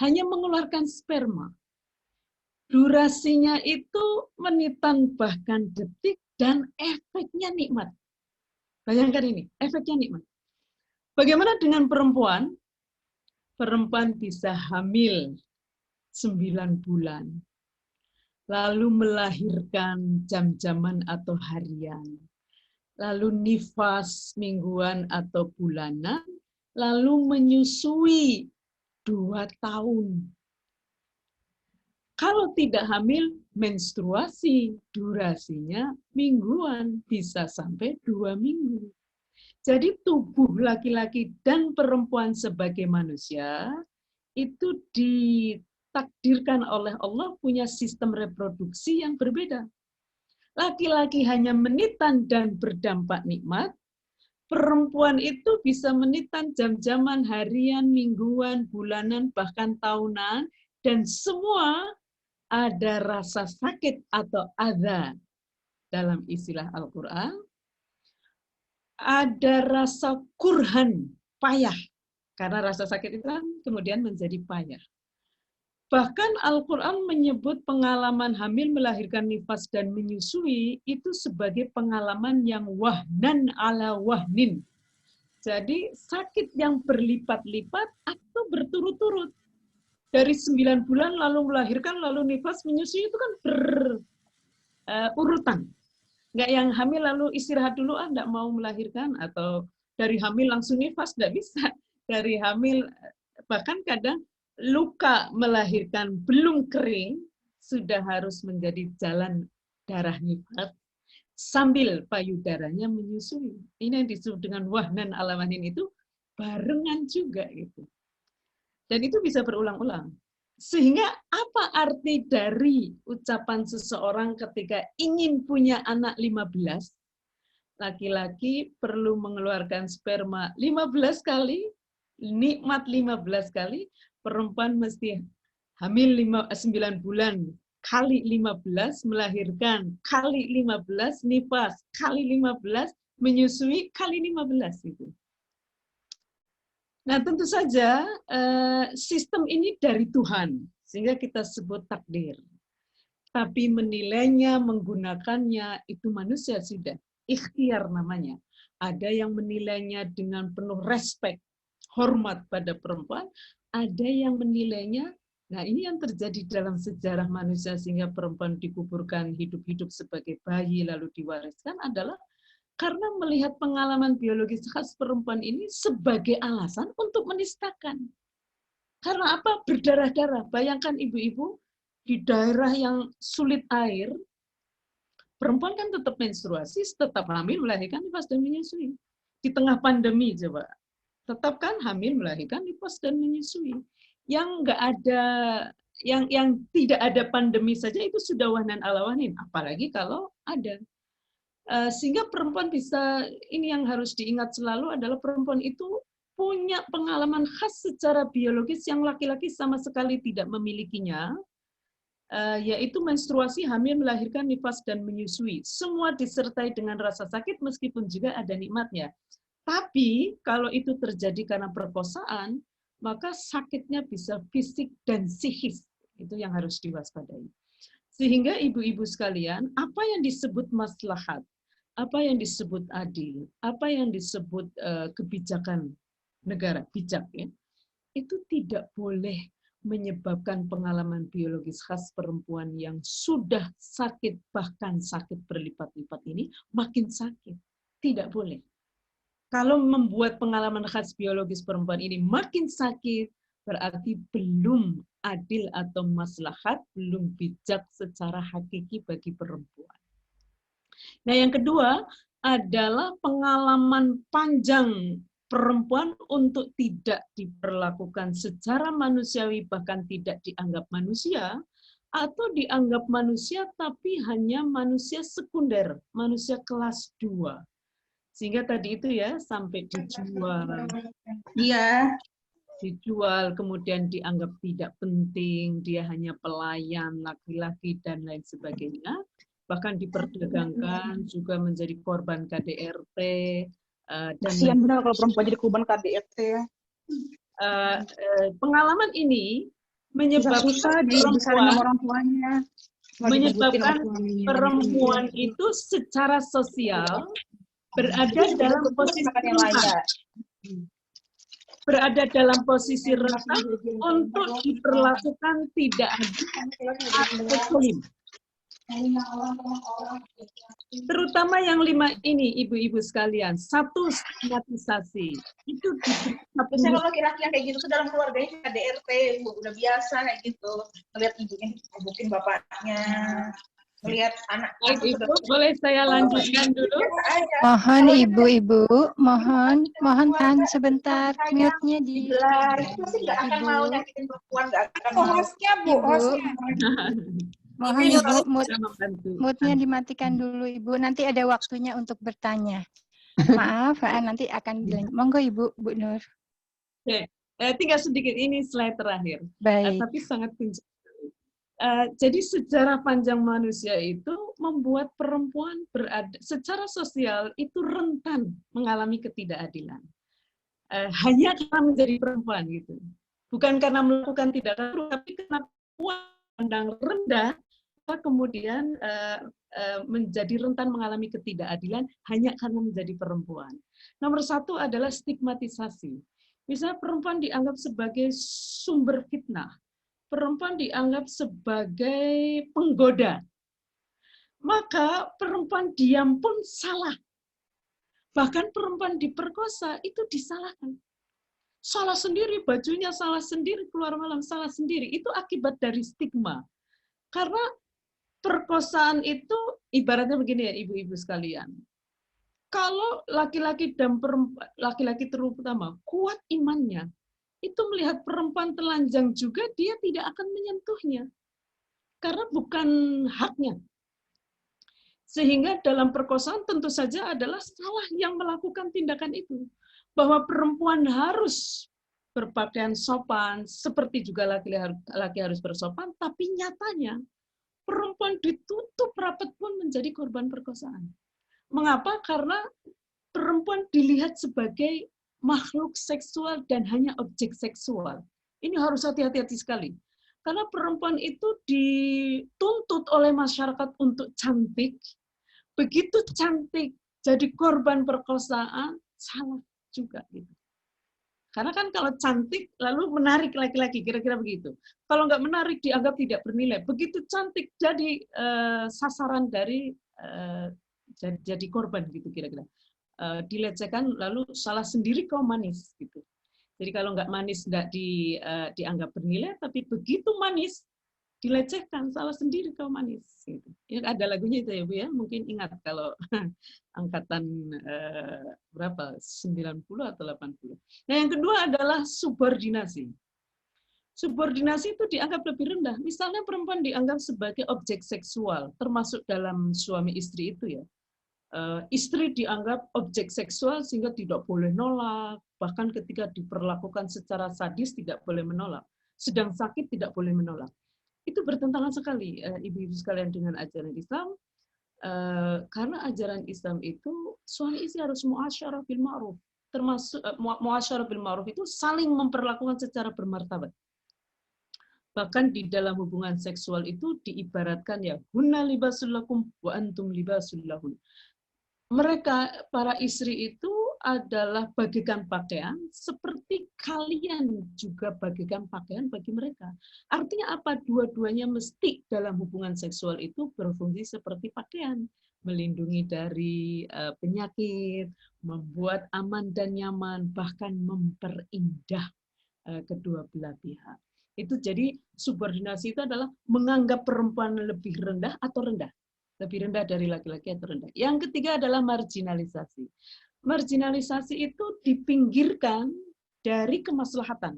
hanya mengeluarkan sperma. Durasinya itu menitan bahkan detik dan efeknya nikmat. Bayangkan ini, efeknya nikmat. Bagaimana dengan perempuan? Perempuan bisa hamil 9 bulan, lalu melahirkan jam-jaman atau harian, lalu nifas mingguan atau bulanan, lalu menyusui 2 tahun. Kalau tidak hamil, menstruasi, durasinya mingguan, bisa sampai 2 minggu. Jadi tubuh laki-laki dan perempuan sebagai manusia itu ditakdirkan oleh Allah punya sistem reproduksi yang berbeda. Laki-laki hanya menitan dan berdampak nikmat, perempuan itu bisa menitan jam-jaman, harian, mingguan, bulanan, bahkan tahunan, dan semua ada rasa sakit atau adza dalam istilah Al-Quran, ada rasa kurhan, payah, karena rasa sakit itu kan kemudian menjadi payah. Bahkan Al-Quran menyebut pengalaman hamil, melahirkan nifas, dan menyusui itu sebagai pengalaman yang wahnan ala wahnin. Jadi sakit yang berlipat-lipat atau berturut-turut. Dari 9 bulan lalu melahirkan, lalu nifas, menyusui itu kan berurutan. Nggak yang hamil lalu istirahat dulu, nggak mau melahirkan, atau dari hamil langsung nifas, nggak bisa. Dari hamil, bahkan kadang luka melahirkan belum kering, sudah harus menjadi jalan darah nifas, sambil payudaranya menyusui. Ini yang disebut dengan wahnan ala wahnin, itu barengan juga gitu. Dan itu bisa berulang-ulang. Sehingga apa arti dari ucapan seseorang ketika ingin punya anak 15? Laki-laki perlu mengeluarkan sperma 15 kali, nikmat 15 kali, perempuan mesti hamil 9 bulan kali 15, melahirkan kali 15, nifas kali 15, menyusui kali 15 itu. Nah, tentu saja sistem ini dari Tuhan, sehingga kita sebut takdir. Tapi menilainya, menggunakannya, itu manusia sudah. Ikhtiar namanya. Ada yang menilainya dengan penuh respek, hormat pada perempuan. Ada yang menilainya, nah ini yang terjadi dalam sejarah manusia sehingga perempuan dikuburkan hidup-hidup sebagai bayi lalu diwariskan adalah karena melihat pengalaman biologis khas perempuan ini sebagai alasan untuk menistakan. Karena apa? Berdarah-darah. Bayangkan ibu-ibu di daerah yang sulit air, perempuan kan tetap menstruasi, tetap hamil, melahirkan, nifas, dan menyusui. Di tengah pandemi coba, tetap kan hamil, melahirkan, nifas, dan menyusui. Yang nggak ada, yang tidak ada pandemi saja itu sudah wahnan ala wahnin, apalagi kalau ada. Sehingga perempuan bisa, ini yang harus diingat selalu adalah perempuan itu punya pengalaman khas secara biologis yang laki-laki sama sekali tidak memilikinya, yaitu menstruasi, hamil, melahirkan, nifas, dan menyusui. Semua disertai dengan rasa sakit meskipun juga ada nikmatnya. Tapi kalau itu terjadi karena perkosaan, maka sakitnya bisa fisik dan psikis. Itu yang harus diwaspadai. Sehingga ibu-ibu sekalian, apa yang disebut maslahat, apa yang disebut adil, apa yang disebut kebijakan negara, bijak, ya, itu tidak boleh menyebabkan pengalaman biologis khas perempuan yang sudah sakit, bahkan sakit berlipat-lipat ini, makin sakit. Tidak boleh. Kalau membuat pengalaman khas biologis perempuan ini makin sakit, berarti belum adil atau maslahat, belum bijak secara hakiki bagi perempuan. Nah, yang kedua adalah pengalaman panjang perempuan untuk tidak diperlakukan secara manusiawi, bahkan tidak dianggap manusia, atau dianggap manusia tapi hanya manusia sekunder, manusia kelas 2. Sehingga tadi itu ya, sampai dijual. Iya. Dijual, kemudian dianggap tidak penting, dia hanya pelayan laki-laki, dan lain sebagainya. Bahkan diperdagangkan, juga menjadi korban KDRT, Kasihan benar kalau perempuan jadi korban KDRT ya. Pengalaman ini Susah-susah dibesarin sama orang tuanya. menyebabkan perempuan itu secara sosial berada dalam posisi rentan untuk diperlakukan tidak adil atau zalim. Terutama yang 5 ini, ibu-ibu sekalian. 1, stigmatisasi. Itu biasanya kalau laki-laki yang kayak gitu tuh dalam keluarganya KDRT, udah biasa kayak gitu. Melihat ibunya digebukin bapaknya, melihat anak. Ibu, boleh saya lanjutkan dulu? Mohon ibu-ibu, mohon tahan sebentar, mute-nya di. Pasti nggak akan mau nyakitin perempuan, nggak akan mau. Hostnya Bu, hostnya. Mohon ibu, mute-nya dimatikan dulu ibu. Nanti ada waktunya untuk bertanya. Maaf, nanti akan dilanjut. Monggo ibu, Bu Nur. Oke, tinggal sedikit, ini slide terakhir. Baik. Tapi sangat kunci. Jadi sejarah panjang manusia itu membuat perempuan berada secara sosial itu rentan mengalami ketidakadilan. Hanya karena menjadi perempuan gitu. Bukan karena melakukan tindakan buruk, tapi karena pandang rendah, kemudian menjadi rentan mengalami ketidakadilan hanya karena menjadi perempuan. Nomor 1 adalah stigmatisasi. Misalnya perempuan dianggap sebagai sumber fitnah. Perempuan dianggap sebagai penggoda. Maka perempuan diam pun salah. Bahkan perempuan diperkosa itu disalahkan. Salah sendiri, bajunya salah sendiri, keluar malam salah sendiri. Itu akibat dari stigma. Karena perkosaan itu ibaratnya begini ya ibu-ibu sekalian. Kalau laki-laki dan perempuan, laki-laki terutama kuat imannya, itu melihat perempuan telanjang juga, dia tidak akan menyentuhnya. Karena bukan haknya. Sehingga dalam perkosaan tentu saja adalah salah yang melakukan tindakan itu. Bahwa perempuan harus berpakaian sopan, seperti juga laki-laki harus bersopan, tapi nyatanya perempuan ditutup rapat pun menjadi korban perkosaan. Mengapa? Karena perempuan dilihat sebagai makhluk seksual dan hanya objek seksual. Ini harus hati-hati sekali. Karena perempuan itu dituntut oleh masyarakat untuk cantik. Begitu cantik jadi korban perkosaan, salah juga gitu. Karena kan kalau cantik lalu menarik laki-laki, kira-kira begitu. Kalau nggak menarik dianggap tidak bernilai. Begitu cantik jadi sasaran dari jadi korban gitu kira-kira. Dilecehkan lalu salah sendiri kau manis gitu. Jadi kalau nggak manis nggak dianggap bernilai, tapi begitu manis dilecehkan, salah sendiri kau manis. Gitu. Ya, ada lagunya itu ya Bu ya, mungkin ingat kalau angkatan berapa, 90 atau 80. Nah yang kedua adalah subordinasi. Subordinasi itu dianggap lebih rendah. Misalnya perempuan dianggap sebagai objek seksual, termasuk dalam suami istri itu ya. Istri dianggap objek seksual sehingga tidak boleh nolak, bahkan ketika diperlakukan secara sadis tidak boleh menolak, sedang sakit tidak boleh menolak. Itu bertentangan sekali ibu-ibu sekalian dengan ajaran Islam, karena ajaran Islam itu suami istri harus muasyarah bil ma'ruf, termasuk muasyarah bil ma'ruf itu saling memperlakukan secara bermartabat. Bahkan di dalam hubungan seksual itu diibaratkan ya hunna libasul lakum wa antum libasul lahun. Mereka para istri itu adalah bagikan pakaian seperti kalian juga bagikan pakaian bagi mereka. Artinya apa? Dua-duanya mesti dalam hubungan seksual itu berfungsi seperti pakaian, melindungi dari penyakit, membuat aman dan nyaman, bahkan memperindah kedua belah pihak. Itu jadi subordinasi itu adalah menganggap perempuan lebih rendah atau rendah. Lebih rendah dari laki-laki atau rendah. Yang ketiga adalah marginalisasi. Marginalisasi itu dipinggirkan dari kemaslahatan.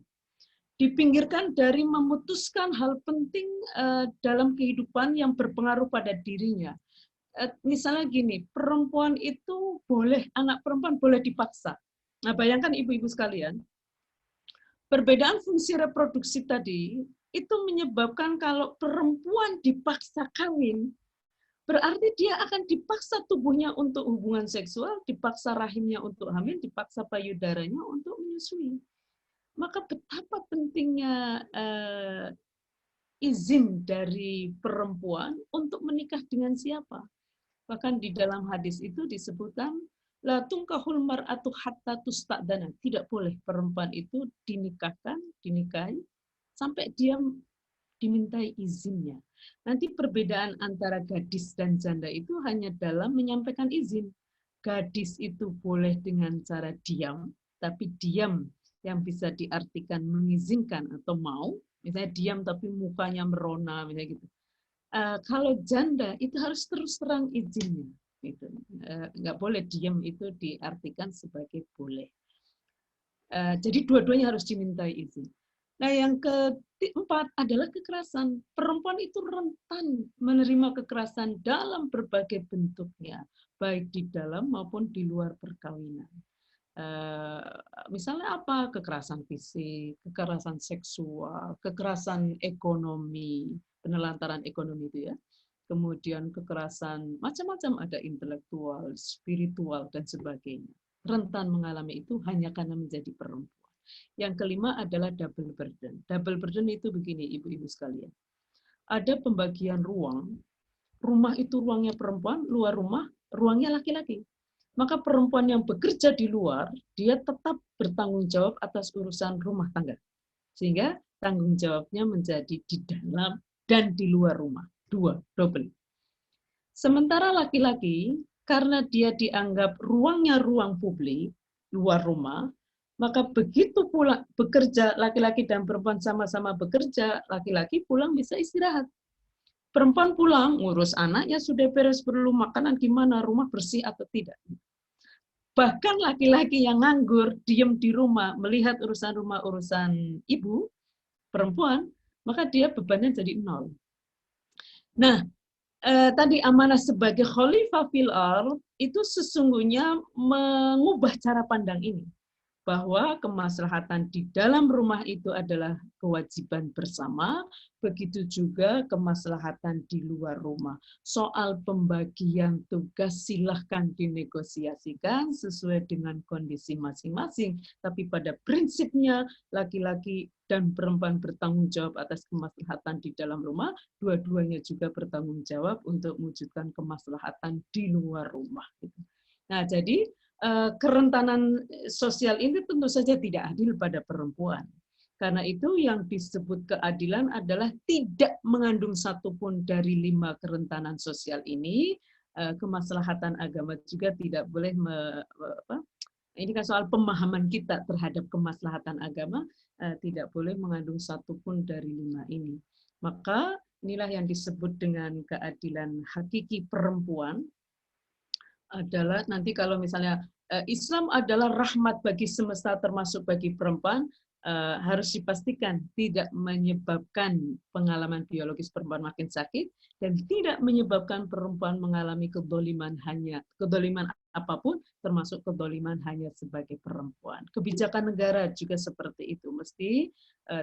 Dipinggirkan dari memutuskan hal penting dalam kehidupan yang berpengaruh pada dirinya. Misalnya gini, perempuan itu boleh, anak perempuan boleh dipaksa. Nah bayangkan ibu-ibu sekalian, perbedaan fungsi reproduksi tadi itu menyebabkan kalau perempuan dipaksa kawin, berarti dia akan dipaksa tubuhnya untuk hubungan seksual, dipaksa rahimnya untuk hamil, dipaksa payudaranya untuk menyusui. Maka betapa pentingnya izin dari perempuan untuk menikah dengan siapa. Bahkan di dalam hadis itu disebutkan, la tunkahul mar'atu hatta tusta'dana. Tidak boleh perempuan itu dinikahi, sampai dia dimintai izinnya. Nanti perbedaan antara gadis dan janda itu hanya dalam menyampaikan izin. Gadis itu boleh dengan cara diam, tapi diam yang bisa diartikan mengizinkan atau mau, misalnya diam tapi mukanya merona, misalnya gitu. Kalau janda itu harus terus terang izinnya. Gitu. Nggak boleh diam itu diartikan sebagai boleh. Jadi dua-duanya harus dimintai izin. Nah, yang keempat adalah kekerasan. Perempuan itu rentan menerima kekerasan dalam berbagai bentuknya, baik di dalam maupun di luar perkawinan. Misalnya apa? Kekerasan fisik, kekerasan seksual, kekerasan ekonomi, penelantaran ekonomi itu ya. Kemudian kekerasan macam-macam, ada intelektual, spiritual, dan sebagainya. Rentan mengalami itu hanya karena menjadi perempuan. Yang kelima adalah double burden. Double burden itu begini, ibu-ibu sekalian. Ada pembagian ruang. Rumah itu ruangnya perempuan, luar rumah ruangnya laki-laki. Maka perempuan yang bekerja di luar, dia tetap bertanggung jawab atas urusan rumah tangga. Sehingga tanggung jawabnya menjadi di dalam dan di luar rumah. Double. Sementara laki-laki, karena dia dianggap ruangnya ruang publik, luar rumah, maka begitu pulang bekerja, laki-laki dan perempuan sama-sama bekerja, laki-laki pulang bisa istirahat. Perempuan pulang, ngurus anaknya sudah beres, perlu makanan gimana, rumah bersih atau tidak. Bahkan laki-laki yang nganggur, diem di rumah, melihat urusan rumah, urusan ibu, perempuan, maka dia bebannya jadi 0. Nah, tadi amanah sebagai khalifah fil ardh itu sesungguhnya mengubah cara pandang ini. Bahwa kemaslahatan di dalam rumah itu adalah kewajiban bersama, begitu juga kemaslahatan di luar rumah. Soal pembagian tugas silahkan dinegosiasikan sesuai dengan kondisi masing-masing, tapi pada prinsipnya laki-laki dan perempuan bertanggung jawab atas kemaslahatan di dalam rumah, dua-duanya juga bertanggung jawab untuk mewujudkan kemaslahatan di luar rumah. Nah, jadi kerentanan sosial ini tentu saja tidak adil pada perempuan. Karena itu yang disebut keadilan adalah tidak mengandung satupun dari 5 kerentanan sosial ini. Kemaslahatan agama juga tidak boleh, ini kan soal pemahaman kita terhadap kemaslahatan agama, tidak boleh mengandung satupun dari 5 ini. Maka inilah yang disebut dengan keadilan hakiki perempuan, adalah nanti kalau misalnya Islam adalah rahmat bagi semesta termasuk bagi perempuan, harus dipastikan tidak menyebabkan pengalaman biologis perempuan makin sakit dan tidak menyebabkan perempuan mengalami kedoliman apapun termasuk kedoliman hanya sebagai perempuan. Kebijakan negara juga seperti itu, mesti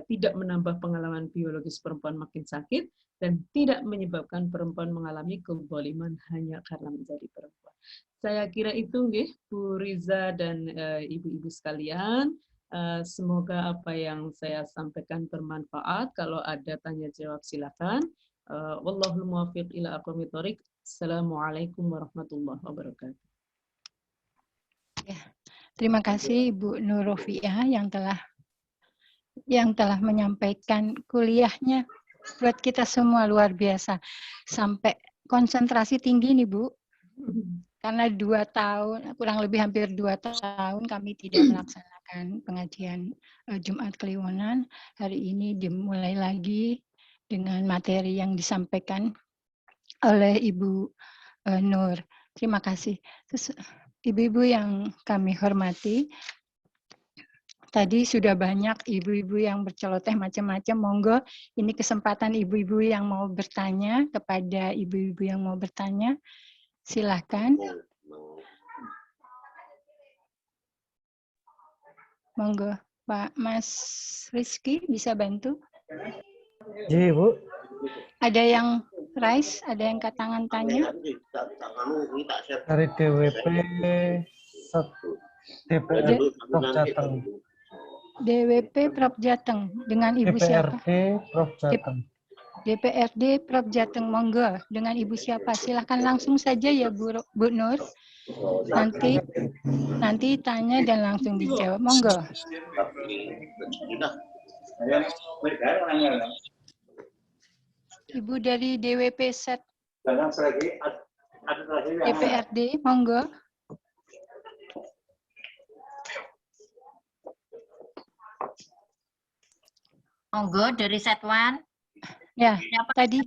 tidak menambah pengalaman biologis perempuan makin sakit dan tidak menyebabkan perempuan mengalami kedoliman hanya karena menjadi perempuan. Saya kira itu nggih, Bu Riza dan ibu-ibu sekalian. Semoga apa yang saya sampaikan bermanfaat. Kalau ada tanya jawab silakan. Wallahul muwaffiq ila aqwamit thoriq. Assalamualaikum warahmatullahi wabarakatuh. Ya, terima kasih Ibu Nur Rofiah yang telah menyampaikan kuliahnya buat kita semua luar biasa. Sampai konsentrasi tinggi nih Bu. Karena 2 tahun, kurang lebih hampir 2 tahun kami tidak melaksanakan pengajian Jumat Kliwonan. Hari ini dimulai lagi dengan materi yang disampaikan oleh Ibu Nur. Terima kasih. Ibu-ibu yang kami hormati, tadi sudah banyak ibu-ibu yang berceloteh macam-macam. Monggo, ini kesempatan ibu-ibu yang mau bertanya kepada ibu-ibu yang mau bertanya. Silahkan. Monggo, Pak Mas Rizky bisa bantu? Iya, Bu. Ada yang raise, ada yang angkat tangan tanya? Dari DWP 1 DPR Prof Jateng. DWP Prof Jateng dengan Ibu siapa? DPRD Prof Jateng. DPRD Prof Jateng, monggo. Dengan Ibu siapa? Silahkan langsung saja ya Bu Nur. Nanti tanya dan langsung dijawab. Monggo. Ibu dari DWP Set DPRD, monggo. Monggo dari Setwan. Ya, tadi.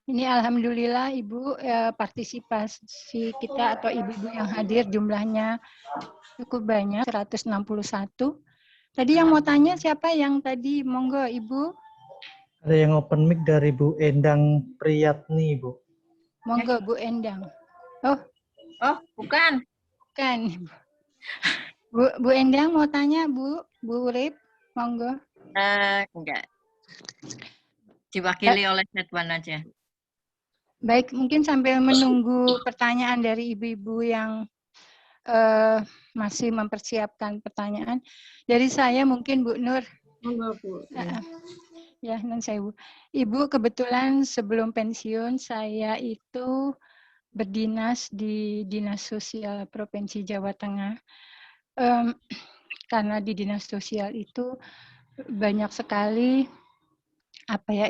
Ini alhamdulillah Ibu, partisipasi kita atau ibu-ibu yang hadir jumlahnya cukup banyak, 161. Tadi yang mau tanya siapa yang tadi? Monggo Ibu. Ada yang open mic dari Bu Endang Priyatni, Bu. Monggo Bu Endang. Oh, Bukan. Bukan. Bu Endang mau tanya Bu Urip, monggo. Enggak. Diwakili oleh Setwan aja. Baik, mungkin sambil menunggu pertanyaan dari ibu-ibu yang masih mempersiapkan pertanyaan. Dari saya mungkin Bu Nur. Ya, non saya Bu. Ibu kebetulan sebelum pensiun saya itu berdinas di Dinas Sosial Provinsi Jawa Tengah. Karena di Dinas Sosial itu banyak sekali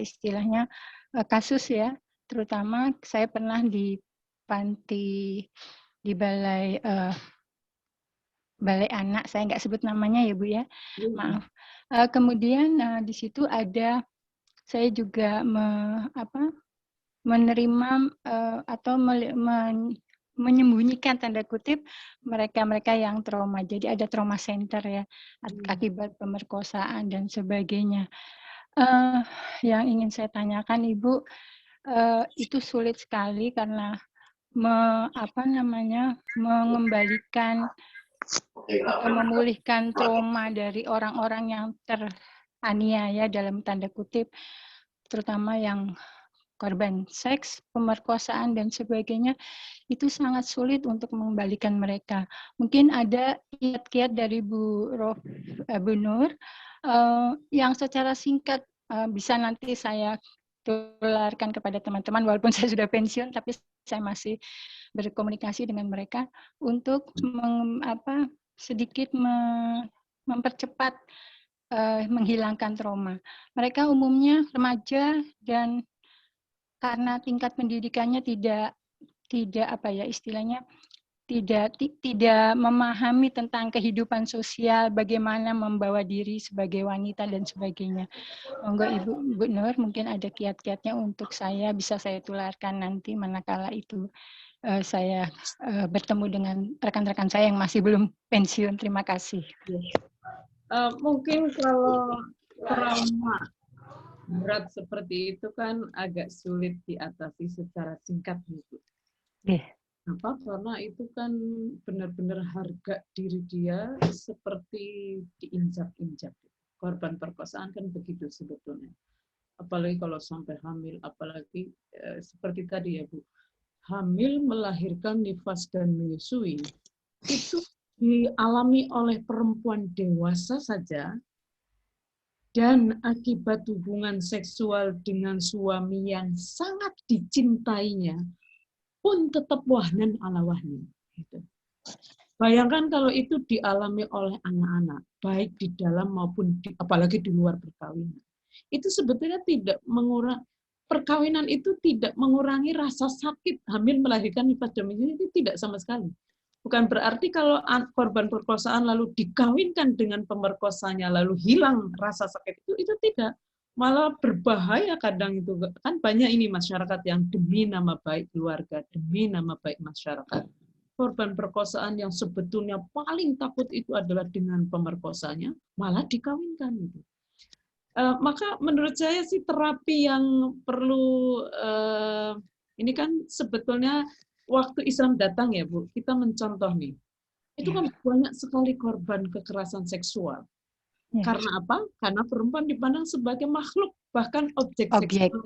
istilahnya kasus ya. Terutama saya pernah di panti, di balai anak, saya nggak sebut namanya ya Bu ya, maaf. Kemudian di situ saya juga menerima atau menyembunyikan tanda kutip mereka-mereka yang trauma. Jadi ada trauma center ya akibat pemerkosaan dan sebagainya. Yang ingin saya tanyakan Ibu, itu sulit sekali karena mengembalikan atau memulihkan trauma dari orang-orang yang teraniaya dalam tanda kutip, terutama yang korban seks, pemerkosaan dan sebagainya, itu sangat sulit untuk mengembalikan mereka. Mungkin ada kiat-kiat dari Bu Nur yang secara singkat bisa nanti saya tularkan kepada teman-teman, walaupun saya sudah pensiun, tapi saya masih berkomunikasi dengan mereka untuk sedikit mempercepat menghilangkan trauma. Mereka umumnya remaja dan karena tingkat pendidikannya tidak memahami tentang kehidupan sosial, bagaimana membawa diri sebagai wanita dan sebagainya. Monggo Ibu Nur, mungkin ada kiat-kiatnya untuk saya, bisa saya tularkan nanti manakala itu saya bertemu dengan rekan-rekan saya yang masih belum pensiun. Terima kasih. Mungkin kalau trauma berat seperti itu kan agak sulit diatasi secara singkat gitu. Kenapa? Karena itu kan benar-benar harga diri dia seperti diinjak-injak. Korban perkosaan kan begitu sebetulnya. Apalagi kalau sampai hamil, apalagi seperti tadi ya Bu, hamil, melahirkan, nifas dan menyusui itu dialami oleh perempuan dewasa saja. Dan akibat hubungan seksual dengan suami yang sangat dicintainya pun tetap wahnan ala wahnin. Gitu. Bayangkan kalau itu dialami oleh anak-anak, baik di dalam maupun apalagi di luar perkawinan. Itu sebetulnya tidak mengurangi, perkawinan itu tidak mengurangi rasa sakit hamil, melahirkan, nifas dan menyusui, itu tidak sama sekali. Bukan berarti kalau korban perkosaan lalu dikawinkan dengan pemerkosanya lalu hilang rasa sakit itu tidak. Malah berbahaya kadang itu. Kan banyak ini masyarakat yang demi nama baik keluarga, demi nama baik masyarakat. Korban perkosaan yang sebetulnya paling takut itu adalah dengan pemerkosanya, malah dikawinkan. Gitu. Maka menurut saya sih terapi yang perlu, ini kan sebetulnya waktu Islam datang ya Bu, kita mencontoh nih. Itu kan banyak sekali korban kekerasan seksual. Karena apa? Karena perempuan dipandang sebagai makhluk, bahkan objek seksual.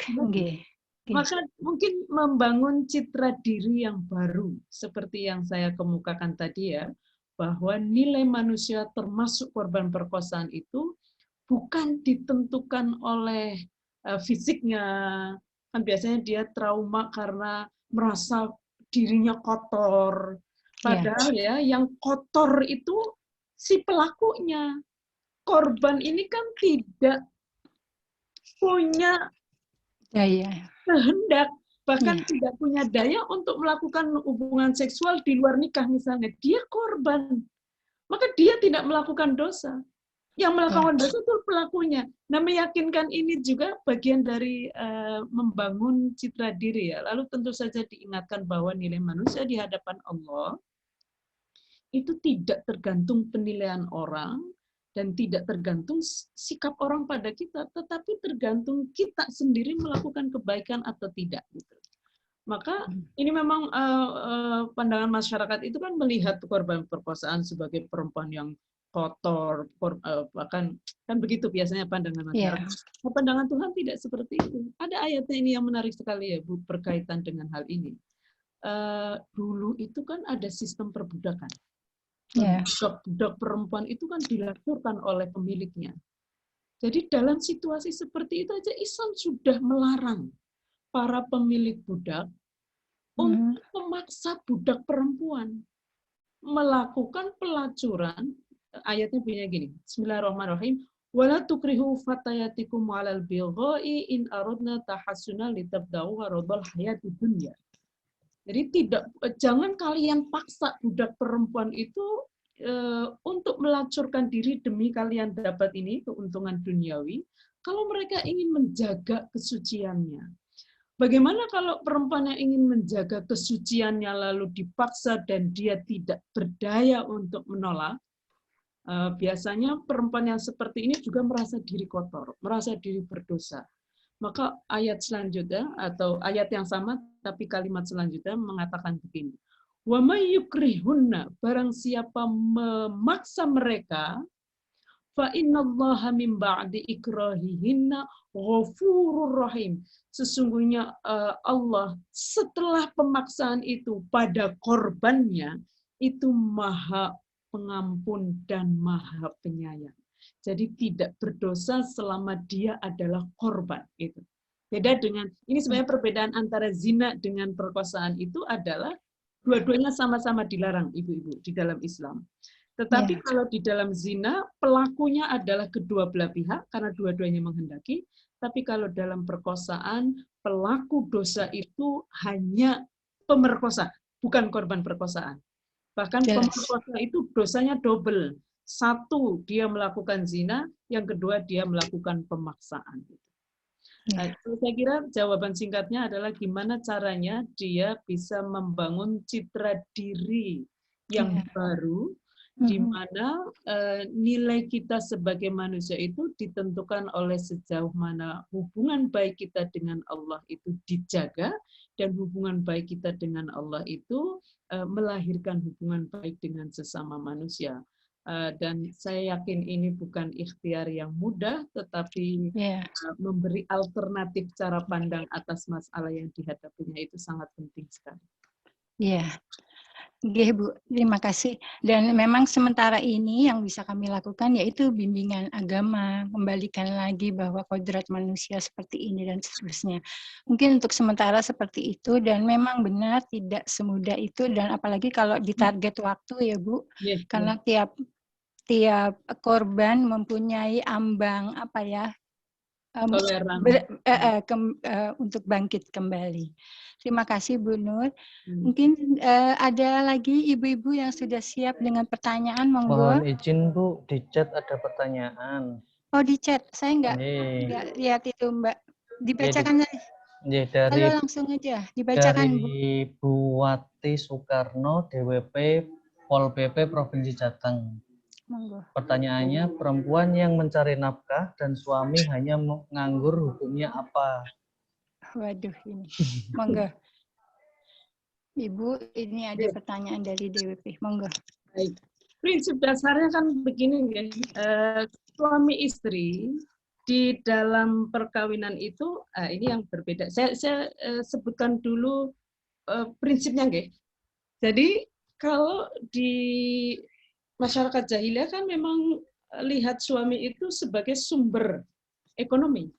Maka mungkin membangun citra diri yang baru, seperti yang saya kemukakan tadi ya, bahwa nilai manusia termasuk korban perkosaan itu bukan ditentukan oleh fisiknya. Kan biasanya dia trauma karena merasa dirinya kotor. Padahal ya yang kotor itu si pelakunya. Korban ini kan tidak punya kehendak, bahkan tidak punya daya untuk melakukan hubungan seksual di luar nikah misalnya. Dia korban. Maka dia tidak melakukan dosa. Yang melakukan dosa itu pelakunya. Nah, meyakinkan ini juga bagian dari membangun citra diri ya. Lalu tentu saja diingatkan bahwa nilai manusia di hadapan Allah itu tidak tergantung penilaian orang dan tidak tergantung sikap orang pada kita, tetapi tergantung kita sendiri melakukan kebaikan atau tidak. Gitu. Maka ini memang pandangan masyarakat itu kan melihat korban perkosaan sebagai perempuan yang kotor, bahkan kan begitu biasanya pandangan masyarakat. Nah, pandangan Tuhan tidak seperti itu. Ada ayatnya ini yang menarik sekali ya Bu, berkaitan dengan hal ini. Dulu itu kan ada sistem perbudakan. Budak perempuan itu kan dilakukan oleh pemiliknya. Jadi dalam situasi seperti itu aja Islam sudah melarang para pemilik budak untuk memaksa budak perempuan melakukan pelacuran. Ayatnya punya gini, Bismillahirrahmanirrahim, wala tukrihu fatayatikum 'alal bigha'i in aradna tahassuna litabda'u 'aradal hayatid dunya. Jadi jangan kalian paksa budak perempuan itu untuk melacurkan diri demi kalian dapat ini keuntungan duniawi kalau mereka ingin menjaga kesuciannya. Bagaimana kalau perempuan yang ingin menjaga kesuciannya lalu dipaksa dan dia tidak berdaya untuk menolak? Biasanya perempuan yang seperti ini juga merasa diri kotor, merasa diri berdosa. Maka ayat selanjutnya atau ayat yang sama tapi kalimat selanjutnya mengatakan begini. Wa may yukrihunna, barang siapa memaksa mereka, fa innallaha min ba'di ikrahihinna ghafurur rahim. Sesungguhnya Allah setelah pemaksaan itu pada korbannya itu Maha Pengampun dan Maha Penyayang. Jadi tidak berdosa selama dia adalah korban. Itu beda dengan ini. Sebenarnya perbedaan antara zina dengan perkosaan itu adalah dua-duanya sama-sama dilarang, ibu-ibu, di dalam Islam. Tetapi kalau di dalam zina pelakunya adalah kedua belah pihak karena dua-duanya menghendaki. Tapi kalau dalam perkosaan pelaku dosa itu hanya pemerkosa, bukan korban perkosaan. Bahkan pemerkosa itu dosanya double. Satu, dia melakukan zina, yang kedua dia melakukan pemaksaan. Nah, saya kira jawaban singkatnya adalah gimana caranya dia bisa membangun citra diri yang baru, di mana nilai kita sebagai manusia itu ditentukan oleh sejauh mana hubungan baik kita dengan Allah itu dijaga, dan hubungan baik kita dengan Allah itu melahirkan hubungan baik dengan sesama manusia. Dan saya yakin ini bukan ikhtiar yang mudah, tetapi memberi alternatif cara pandang atas masalah yang dihadapinya itu sangat penting sekali. Iya. Oke, Bu, terima kasih. Dan memang sementara ini yang bisa kami lakukan yaitu bimbingan agama, kembalikan lagi bahwa kodrat manusia seperti ini dan seterusnya. Mungkin untuk sementara seperti itu, dan memang benar tidak semudah itu, dan apalagi kalau ditarget waktu ya Bu, karena tiap korban mempunyai ambang apa ya, untuk bangkit kembali. Terima kasih Bu Nur. Mungkin ada lagi ibu-ibu yang sudah siap dengan pertanyaan, monggo. Mohon izin Bu, di chat ada pertanyaan. Oh, di chat, saya nggak lihat itu Mbak. Dibacakan tadi. Dari halo, langsung aja dibacakan dari Bu Wati Soekarno, DWP Pol PP Provinsi Jateng. Monggo. Pertanyaannya, perempuan yang mencari nafkah dan suami hanya menganggur, hukumnya apa? Waduh, ini. Monggo. Ibu, ini ada pertanyaan dari DWP. Monggo. Baik. Prinsip dasarnya kan begini, suami istri di dalam perkawinan itu, ini yang berbeda. Saya sebutkan dulu prinsipnya, nggih. Jadi kalau di masyarakat jahiliyah kan memang lihat suami itu sebagai sumber ekonomi.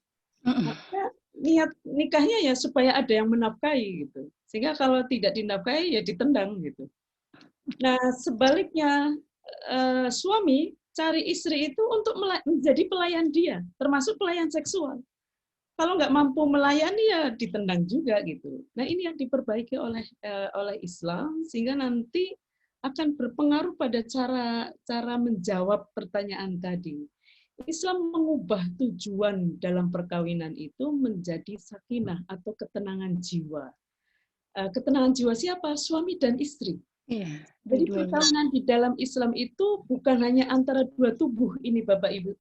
Maka niat nikahnya ya supaya ada yang menafkahi gitu. Sehingga kalau tidak dinafkahi ya ditendang gitu. Nah, sebaliknya suami cari istri itu untuk menjadi pelayan dia, termasuk pelayan seksual. Kalau nggak mampu melayani ya ditendang juga gitu. Nah, ini yang diperbaiki oleh Islam sehingga nanti akan berpengaruh pada cara menjawab pertanyaan tadi. Islam mengubah tujuan dalam perkawinan itu menjadi sakinah atau ketenangan jiwa. Ketenangan jiwa siapa? Suami dan istri. Jadi perkawinan di dalam Islam itu bukan hanya antara dua tubuh, ini Bapak Ibu,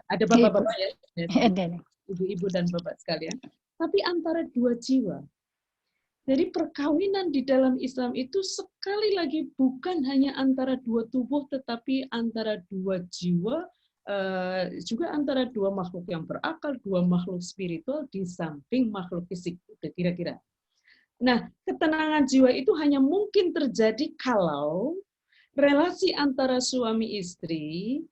ada Bapak-bapak ya, Ibu-ibu dan Bapak sekalian, tapi antara dua jiwa. Jadi perkawinan di dalam Islam itu sekali lagi bukan hanya antara dua tubuh, tetapi antara dua jiwa, juga antara dua makhluk yang berakal, dua makhluk spiritual di samping makhluk fisik, kira-kira. Nah, ketenangan jiwa itu hanya mungkin terjadi kalau relasi antara suami istri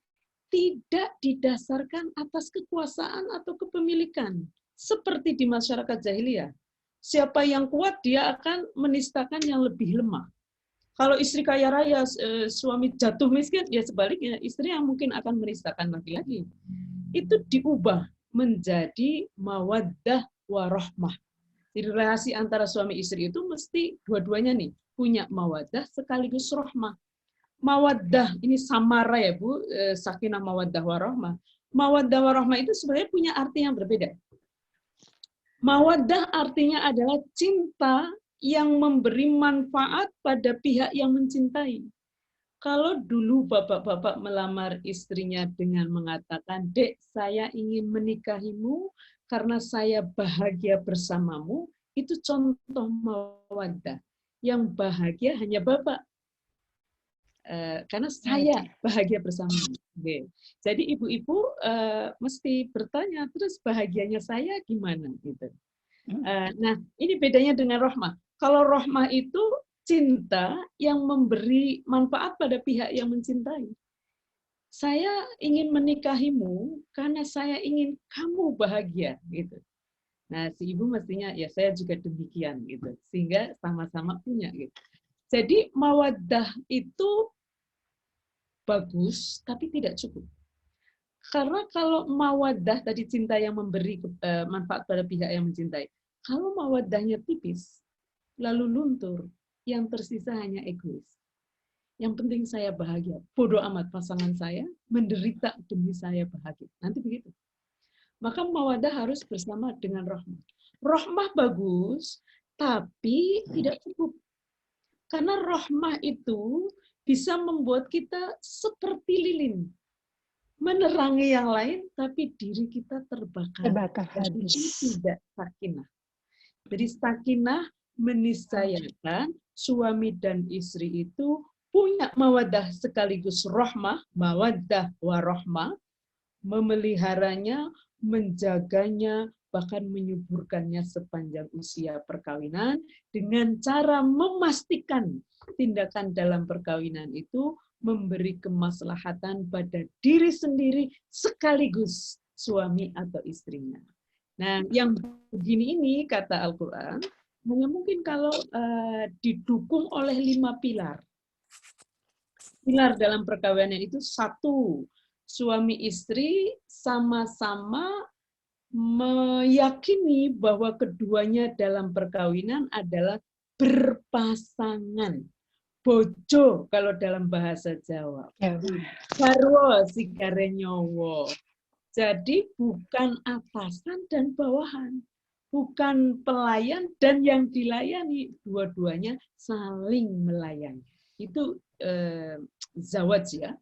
tidak didasarkan atas kekuasaan atau kepemilikan, seperti di masyarakat jahiliyah. Siapa yang kuat, dia akan menistakan yang lebih lemah. Kalau istri kaya raya, suami jatuh miskin, ya sebaliknya, istri yang mungkin akan menistakan laki-laki. Itu diubah menjadi mawaddah warahmah. Jadi relasi antara suami istri itu mesti dua-duanya nih, punya mawaddah sekaligus rahmah. Mawaddah, ini samara ya Bu, sakinah mawaddah warahmah. Mawaddah warahmah itu sebenarnya punya arti yang berbeda. Mawaddah artinya adalah cinta yang memberi manfaat pada pihak yang mencintai. Kalau dulu bapak-bapak melamar istrinya dengan mengatakan, "Dek, saya ingin menikahimu karena saya bahagia bersamamu," itu contoh mawaddah. Yang bahagia hanya bapak. Karena saya bahagia bersamamu. Jadi ibu-ibu mesti bertanya, terus bahagianya saya gimana? Gitu. Nah, ini bedanya dengan rahmah. Kalau rahmah itu cinta yang memberi manfaat pada pihak yang mencintai. Saya ingin menikahimu karena saya ingin kamu bahagia, gitu. Nah, si ibu mestinya ya saya juga demikian, gitu. Sehingga sama-sama punya, gitu. Jadi mawaddah itu bagus, tapi tidak cukup. Karena kalau mawaddah tadi cinta yang memberi manfaat pada pihak yang mencintai. Kalau mawaddahnya tipis, lalu luntur, yang tersisa hanya egois. Yang penting saya bahagia. Bodoh amat pasangan saya menderita demi saya bahagia. Nanti begitu. Maka mawaddah harus bersama dengan rahmah. Rahmah bagus, tapi tidak cukup. Karena rahmah itu bisa membuat kita seperti lilin. Menerangi yang lain, tapi diri kita terbakar. Jadi tidak sakinah. Jadi sakinah meniscayakan suami dan istri itu punya mawaddah sekaligus rahmah, mawaddah warahmah, memeliharanya, menjaganya, bahkan menyuburkannya sepanjang usia perkawinan dengan cara memastikan tindakan dalam perkawinan itu memberi kemaslahatan pada diri sendiri sekaligus suami atau istrinya. Nah, yang begini ini kata Al-Quran, hanya mungkin kalau didukung oleh 5 pilar. Pilar dalam perkawinan itu 1, suami istri sama-sama meyakini bahwa keduanya dalam perkawinan adalah berpasangan. Bojo kalau dalam bahasa Jawa. Garwa sigare nyowo. Jadi bukan atasan dan bawahan. Bukan pelayan dan yang dilayani. Dua-duanya saling melayani. Itu zawaj ya.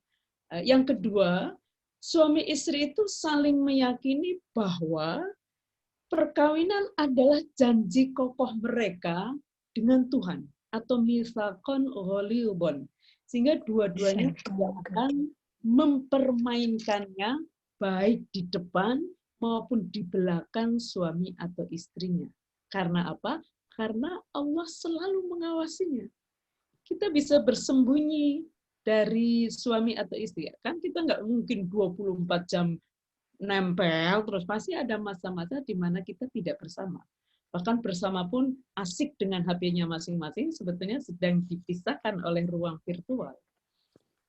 Yang kedua, suami istri itu saling meyakini bahwa perkawinan adalah janji kokoh mereka dengan Tuhan atau mitsaqon ghalidhon. Sehingga dua-duanya tidak akan mempermainkannya baik di depan maupun di belakang suami atau istrinya. Karena apa? Karena Allah selalu mengawasinya. Kita bisa bersembunyi dari suami atau istri. Kan kita nggak mungkin 24 jam nempel, terus pasti ada masa-masa di mana kita tidak bersama. Bahkan bersama pun asik dengan HP-nya masing-masing, sebetulnya sedang dipisahkan oleh ruang virtual.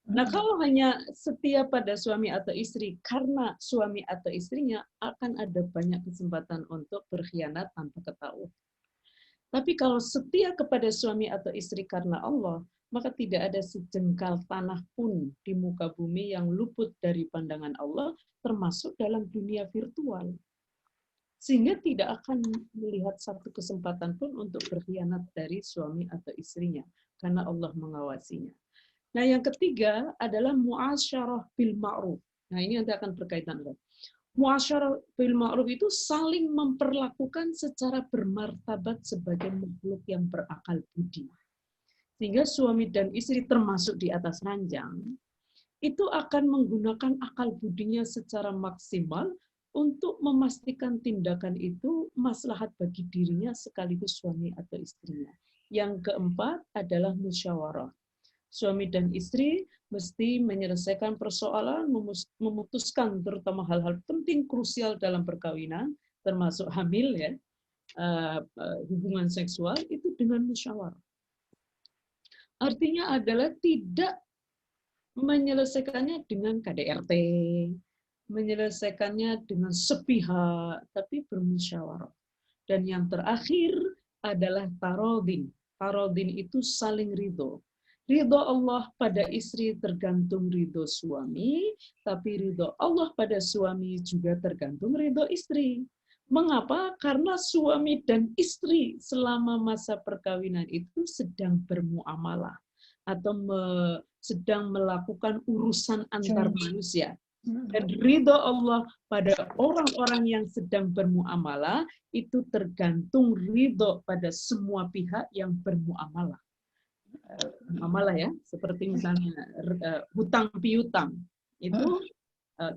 Nah, kalau hanya setia pada suami atau istri, karena suami atau istrinya akan ada banyak kesempatan untuk berkhianat tanpa ketahuan. Tapi kalau setia kepada suami atau istri karena Allah, maka tidak ada sejengkal tanah pun di muka bumi yang luput dari pandangan Allah, termasuk dalam dunia virtual. Sehingga tidak akan melihat satu kesempatan pun untuk berkhianat dari suami atau istrinya, karena Allah mengawasinya. Nah, yang ketiga adalah muasyarah bil ma'ruf. Nah, ini nanti akan berkaitan dengan muasyarah bil ma'ruf itu saling memperlakukan secara bermartabat sebagai makhluk yang berakal budi. Sehingga suami dan istri termasuk di atas ranjang, itu akan menggunakan akal budinya secara maksimal untuk memastikan tindakan itu maslahat bagi dirinya sekaligus suami atau istrinya. Yang keempat adalah musyawarah. Suami dan istri mesti menyelesaikan persoalan, memutuskan terutama hal-hal penting krusial dalam perkawinan, termasuk hamil ya, hubungan seksual itu dengan musyawarah. Artinya adalah tidak menyelesaikannya dengan KDRT, menyelesaikannya dengan sepihak, tapi bermusyawarah. Dan yang terakhir adalah tarodin. Tarodin itu saling ridho. Ridho Allah pada istri tergantung ridho suami, tapi ridho Allah pada suami juga tergantung ridho istri. Mengapa? Karena suami dan istri selama masa perkawinan itu sedang bermuamalah atau sedang melakukan urusan antar manusia. Dan ridho Allah pada orang-orang yang sedang bermuamalah itu tergantung ridho pada semua pihak yang bermuamalah. Muamalah ya, seperti misalnya hutang piutang itu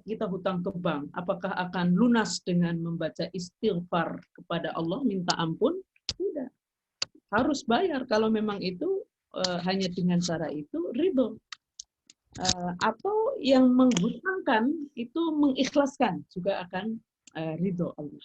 kita hutang ke bank, apakah akan lunas dengan membaca istighfar kepada Allah minta ampun? Tidak, harus bayar. Kalau memang itu hanya dengan cara itu ridho. Atau yang menghutangkan itu mengikhlaskan juga akan ridho Allah.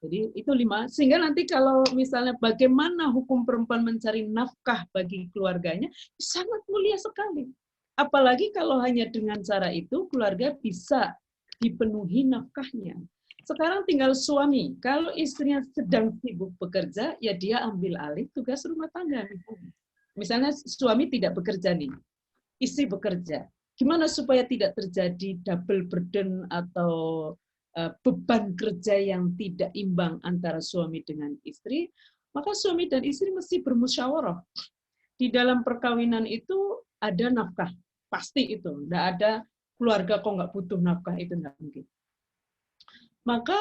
Jadi itu 5. Sehingga nanti kalau misalnya bagaimana hukum perempuan mencari nafkah bagi keluarganya sangat mulia sekali. Apalagi kalau hanya dengan cara itu keluarga bisa dipenuhi nafkahnya. Sekarang tinggal suami. Kalau istrinya sedang sibuk bekerja, ya dia ambil alih tugas rumah tangga. Misalnya suami tidak bekerja nih. Istri bekerja. Gimana supaya tidak terjadi double burden atau beban kerja yang tidak imbang antara suami dengan istri? Maka suami dan istri mesti bermusyawarah. Di dalam perkawinan itu ada nafkah. Pasti itu. Tidak ada keluarga kok nggak butuh nafkah, itu nggak mungkin. Maka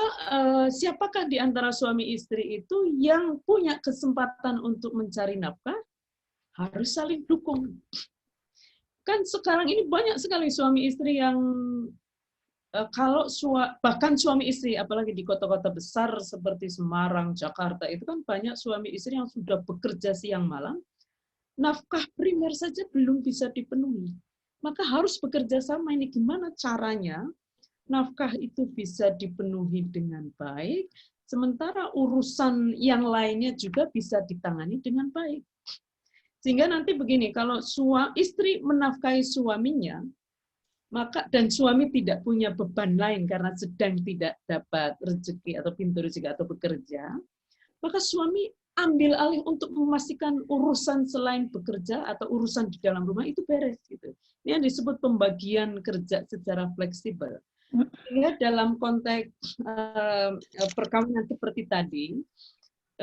siapakah di antara suami istri itu yang punya kesempatan untuk mencari nafkah? Harus saling dukung. Kan sekarang ini banyak sekali suami istri yang bahkan suami istri, apalagi di kota-kota besar seperti Semarang, Jakarta, itu kan banyak suami istri yang sudah bekerja siang malam, nafkah primer saja belum bisa dipenuhi. Maka harus bekerja sama ini gimana caranya nafkah itu bisa dipenuhi dengan baik, sementara urusan yang lainnya juga bisa ditangani dengan baik. Sehingga nanti begini, kalau istri menafkahi suaminya, maka dan suami tidak punya beban lain karena sedang tidak dapat rezeki atau pintu rezeki atau bekerja, maka suami ambil alih untuk memastikan urusan selain bekerja atau urusan di dalam rumah itu beres. Gitu. Ini yang disebut pembagian kerja secara fleksibel. Sehingga dalam konteks perkawinan seperti tadi,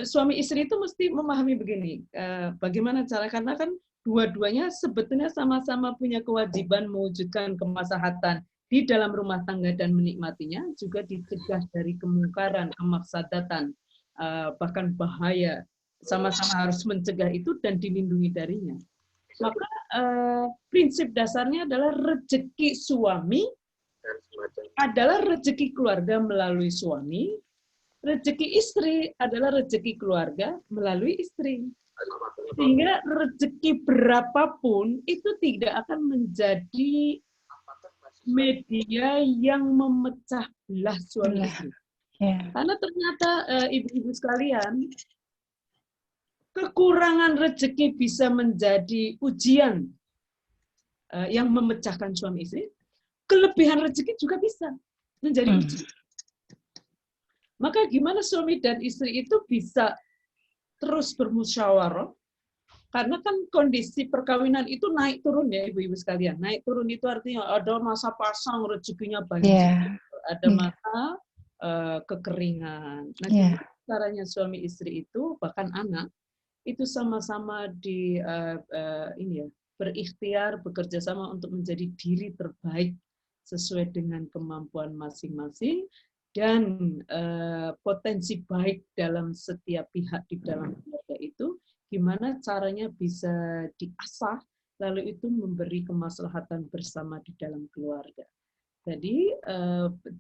suami istri itu mesti memahami begini, bagaimana cara, karena kan dua-duanya sebetulnya sama-sama punya kewajiban mewujudkan kemaslahatan di dalam rumah tangga dan menikmatinya, juga dicegah dari kemungkaran, kemafsadatan, bahkan bahaya, sama-sama harus mencegah itu dan dilindungi darinya. Maka prinsip dasarnya adalah rezeki suami adalah rezeki keluarga melalui suami, rezeki istri adalah rezeki keluarga melalui istri. Sehingga rezeki berapapun itu tidak akan menjadi media yang memecah belah suami istri. Karena ternyata ibu-ibu sekalian, kekurangan rezeki bisa menjadi ujian yang memecahkan suami istri. Kelebihan rezeki juga bisa menjadi ujian. Maka gimana suami dan istri itu bisa terus bermusyawarah? Karena kan kondisi perkawinan itu naik turun ya ibu-ibu sekalian. Naik turun itu artinya ada masa pasang rezekinya banyak, ada masa kekeringan. Nah, gimana caranya suami istri itu bahkan anak itu sama-sama berikhtiar bekerja sama untuk menjadi diri terbaik sesuai dengan kemampuan masing-masing dan potensi baik dalam setiap pihak di dalam keluarga itu, gimana caranya bisa diasah, lalu itu memberi kemaslahatan bersama di dalam keluarga. Jadi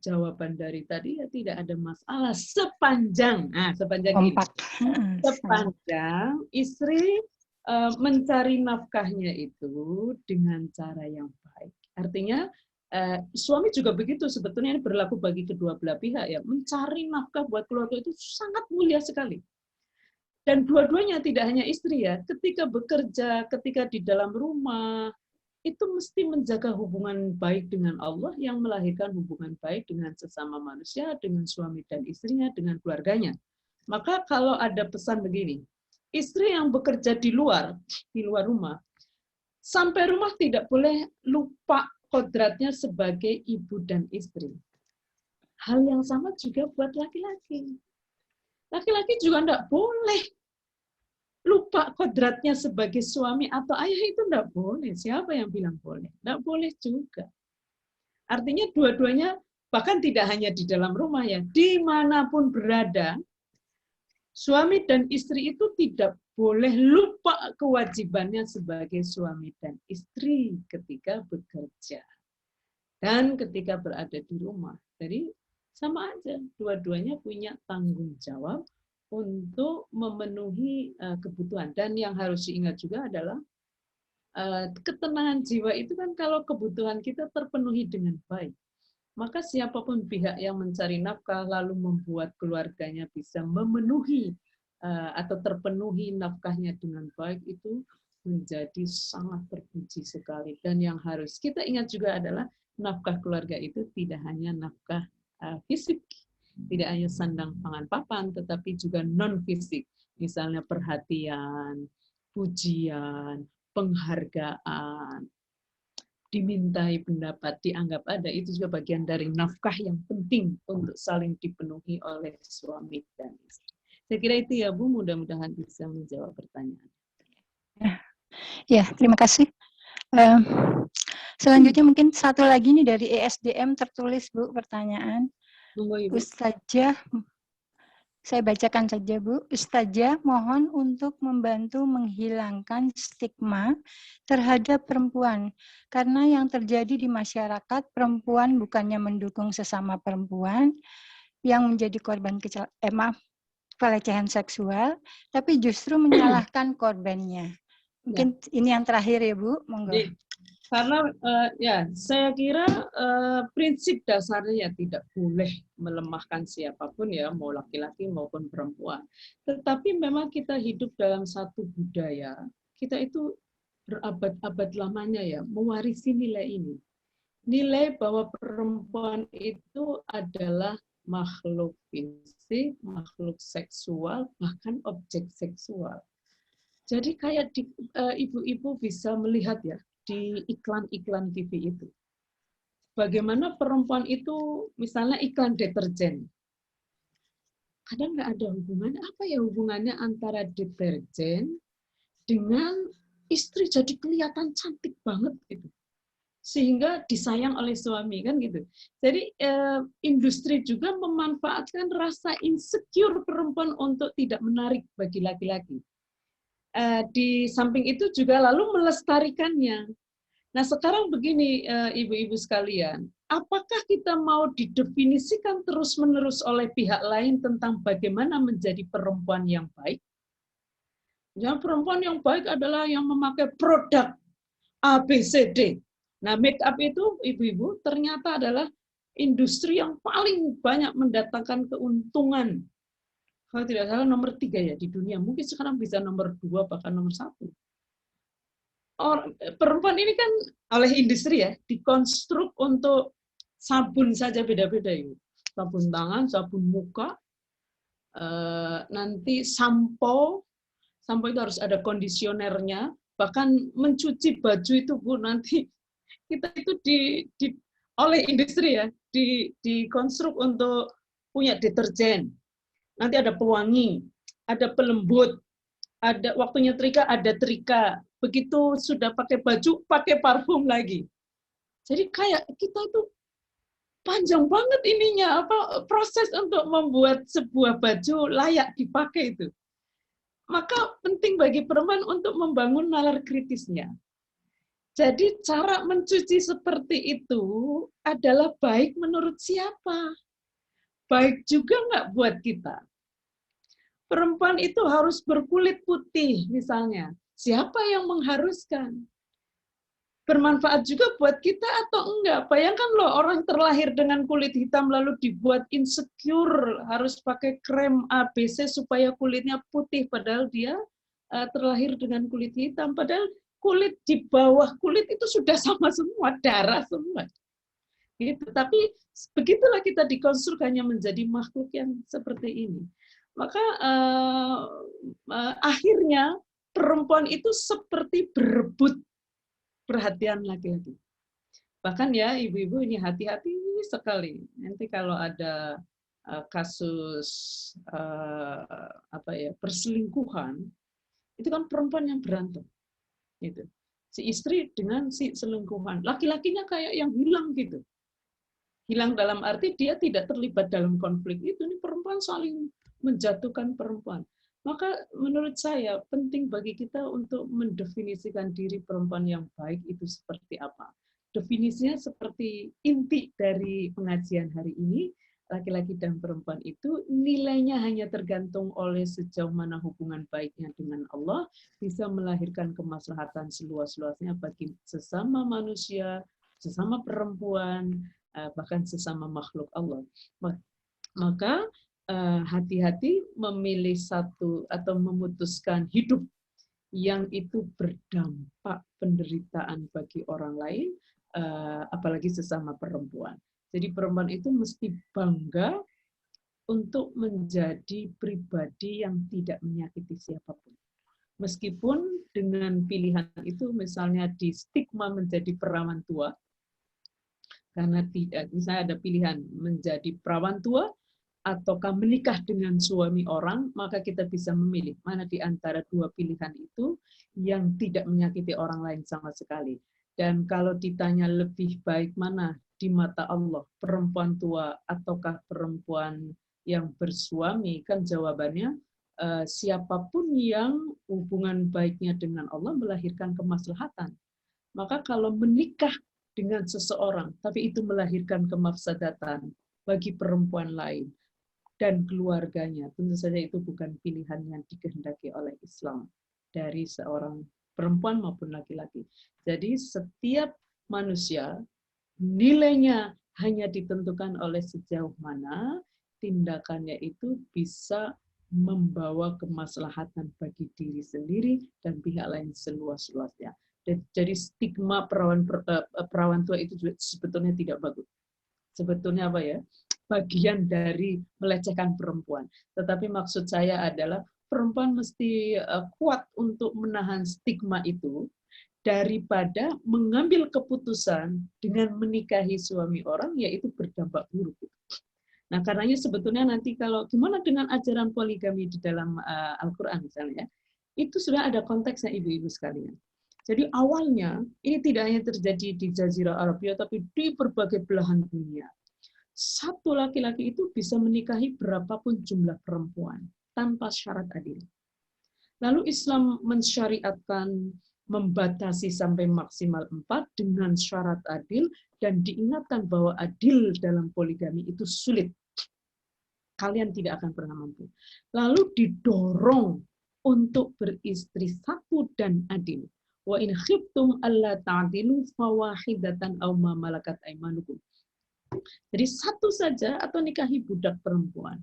jawaban dari tadi ya tidak ada masalah sepanjang istri mencari nafkahnya itu dengan cara yang baik. Artinya suami juga begitu, sebetulnya ini berlaku bagi kedua belah pihak ya. Mencari nafkah buat keluarga itu sangat mulia sekali. Dan dua-duanya, tidak hanya istri ya, ketika bekerja, ketika di dalam rumah, itu mesti menjaga hubungan baik dengan Allah yang melahirkan hubungan baik dengan sesama manusia, dengan suami dan istrinya, dengan keluarganya. Maka kalau ada pesan begini, istri yang bekerja di luar rumah, sampai rumah tidak boleh lupa kodratnya sebagai ibu dan istri. Hal yang sama juga buat laki-laki. Laki-laki juga enggak boleh lupa kodratnya sebagai suami atau ayah, itu enggak boleh. Siapa yang bilang boleh? Enggak boleh juga. Artinya dua-duanya, bahkan tidak hanya di dalam rumah ya, dimanapun berada, suami dan istri itu tidak boleh lupa kewajibannya sebagai suami dan istri ketika bekerja dan ketika berada di rumah. Jadi sama aja, dua-duanya punya tanggung jawab untuk memenuhi kebutuhan. Dan yang harus diingat juga adalah ketenangan jiwa itu kan kalau kebutuhan kita terpenuhi dengan baik, maka siapapun pihak yang mencari nafkah lalu membuat keluarganya bisa memenuhi atau terpenuhi nafkahnya dengan baik, itu menjadi sangat terpuji sekali. Dan yang harus kita ingat juga adalah nafkah keluarga itu tidak hanya nafkah fisik, tidak hanya sandang pangan papan, tetapi juga non fisik, misalnya perhatian, pujian, penghargaan, dimintai pendapat, dianggap ada, itu juga bagian dari nafkah yang penting untuk saling dipenuhi oleh suami dan istri. Saya kira itu ya Bu, mudah-mudahan bisa menjawab pertanyaan. Ya, terima kasih. Selanjutnya mungkin satu lagi nih dari ESDM tertulis Bu, pertanyaan. Ustazah, saya bacakan saja Bu. Ustazah, mohon untuk membantu menghilangkan stigma terhadap perempuan. Karena yang terjadi di masyarakat, perempuan bukannya mendukung sesama perempuan yang menjadi korban pelecehan seksual, tapi justru menyalahkan korbannya. Mungkin ini yang terakhir ya Bu, monggo. Karena ya saya kira prinsip dasarnya tidak boleh melemahkan siapapun ya, mau laki-laki maupun perempuan. Tetapi memang kita hidup dalam satu budaya, kita itu berabad-abad lamanya ya mewarisi nilai ini. Nilai bahwa perempuan itu adalah makhluk fisik, makhluk seksual, bahkan objek seksual. Jadi kayak ibu-ibu bisa melihat ya di iklan-iklan TV itu. Bagaimana perempuan itu, misalnya iklan deterjen. Kadang nggak ada hubungannya. Apa ya hubungannya antara deterjen dengan istri jadi kelihatan cantik banget gitu. Sehingga disayang oleh suami kan gitu. Jadi industri juga memanfaatkan rasa insecure perempuan untuk tidak menarik bagi laki-laki. Di samping itu juga lalu melestarikannya. Nah sekarang begini ibu-ibu sekalian, apakah kita mau didefinisikan terus-menerus oleh pihak lain tentang bagaimana menjadi perempuan yang baik? Yang perempuan yang baik adalah yang memakai produk ABCD. Nah make up itu ibu-ibu ternyata adalah industri yang paling banyak mendatangkan keuntungan. Kalau tidak salah nomor 3 ya di dunia, mungkin sekarang bisa nomor 2 bahkan nomor 1. Perempuan ini kan oleh industri ya dikonstruk untuk sabun saja beda-beda ya. Sabun tangan, sabun muka, nanti sampo itu harus ada kondisionernya, bahkan mencuci baju itu Bu nanti kita itu oleh industri ya dikonstruk untuk punya deterjen. Nanti ada pewangi, ada pelembut, ada waktu nyetrika, ada trika. Begitu sudah pakai baju, pakai parfum lagi. Jadi kayak kita itu panjang banget ininya, proses untuk membuat sebuah baju layak dipakai itu. Maka penting bagi perempuan untuk membangun nalar kritisnya. Jadi cara mencuci seperti itu adalah baik menurut siapa? Baik juga nggak buat kita? Perempuan itu harus berkulit putih misalnya. Siapa yang mengharuskan? Bermanfaat juga buat kita atau enggak? Bayangkan loh orang terlahir dengan kulit hitam lalu dibuat insecure, harus pakai krem ABC supaya kulitnya putih, padahal dia terlahir dengan kulit hitam. Padahal kulit di bawah kulit itu sudah sama semua, darah semua. Gitu. Tapi begitulah kita dikonstruk hanya menjadi makhluk yang seperti ini. Maka akhirnya perempuan itu seperti berebut perhatian laki-laki. Bahkan ya ibu-ibu ini hati-hati sekali. Nanti kalau ada kasus perselingkuhan, itu kan perempuan yang berantem. Gitu. Si istri dengan si selingkuhan. Laki-lakinya kayak yang hilang gitu. Hilang dalam arti dia tidak terlibat dalam konflik itu. Ini perempuan saling menjatuhkan perempuan. Maka menurut saya penting bagi kita untuk mendefinisikan diri perempuan yang baik itu seperti apa. Definisinya seperti inti dari pengajian hari ini, laki-laki dan perempuan itu nilainya hanya tergantung oleh sejauh mana hubungan baiknya dengan Allah, bisa melahirkan kemaslahatan seluas-luasnya bagi sesama manusia, sesama perempuan, bahkan sesama makhluk Allah. Maka hati-hati memilih satu atau memutuskan hidup yang itu berdampak penderitaan bagi orang lain, apalagi sesama perempuan. Jadi perempuan itu mesti bangga untuk menjadi pribadi yang tidak menyakiti siapapun. Meskipun dengan pilihan itu misalnya di stigma menjadi perawan tua, karena tidak, misalnya ada pilihan menjadi perawan tua ataukah menikah dengan suami orang, maka kita bisa memilih mana di antara dua pilihan itu yang tidak menyakiti orang lain sama sekali. Dan kalau ditanya lebih baik mana di mata Allah, perempuan tua ataukah perempuan yang bersuami, kan jawabannya siapapun yang hubungan baiknya dengan Allah melahirkan kemaslahatan. Maka kalau menikah dengan seseorang, tapi itu melahirkan kemafsadatan bagi perempuan lain dan keluarganya, tentu saja itu bukan pilihan yang dikehendaki oleh Islam dari seorang perempuan maupun laki-laki. Jadi setiap manusia nilainya hanya ditentukan oleh sejauh mana tindakannya itu bisa membawa kemaslahatan bagi diri sendiri dan pihak lain seluas-luasnya. Jadi stigma perawan tua itu sebetulnya tidak bagus. Sebetulnya apa ya? Bagian dari melecehkan perempuan. Tetapi maksud saya adalah perempuan mesti kuat untuk menahan stigma itu daripada mengambil keputusan dengan menikahi suami orang, yaitu berdampak buruk. Nah, karenanya sebetulnya nanti kalau gimana dengan ajaran poligami di dalam Al-Quran misalnya, itu sudah ada konteksnya ibu-ibu sekalian. Jadi awalnya ini tidak hanya terjadi di Jazirah Arabia, tapi di berbagai belahan dunia. Satu laki-laki itu bisa menikahi berapapun jumlah perempuan tanpa syarat adil. Lalu Islam mensyariatkan membatasi sampai maksimal 4 dengan syarat adil dan diingatkan bahwa adil dalam poligami itu sulit. Kalian tidak akan pernah mampu. Lalu didorong untuk beristri satu dan adil. Wa in khiftum alla ta'dilu fawahidatan aw ma malakat aymanukum. Jadi satu saja atau nikahi budak perempuan.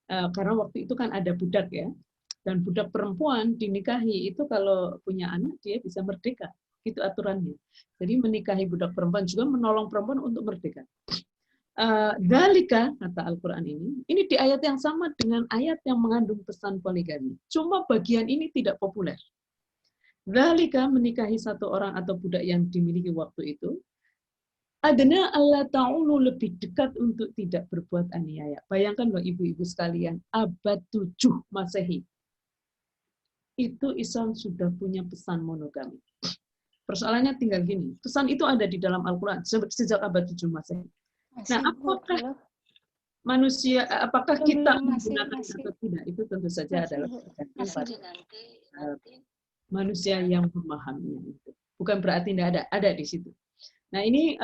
Karena waktu itu kan ada budak ya. Dan budak perempuan dinikahi itu kalau punya anak dia bisa merdeka. Itu aturannya. Jadi menikahi budak perempuan juga menolong perempuan untuk merdeka. Dalika, kata Al-Quran ini di ayat yang sama dengan ayat yang mengandung pesan poligami. Cuma bagian ini tidak populer. Dalika menikahi satu orang atau budak yang dimiliki waktu itu, adna Allah ta'ulu lebih dekat untuk tidak berbuat aniaya. Bayangkan loh ibu-ibu sekalian, abad 7 Masehi. Itu Islam sudah punya pesan monogami. Persoalannya tinggal gini, pesan itu ada di dalam Al-Quran sejak abad 7 Masehi. Nah, apakah manusia, apakah kita menggunakan atau tidak, itu tentu saja adalah manusia yang memahaminya. Bukan berarti tidak ada di situ. Nah ini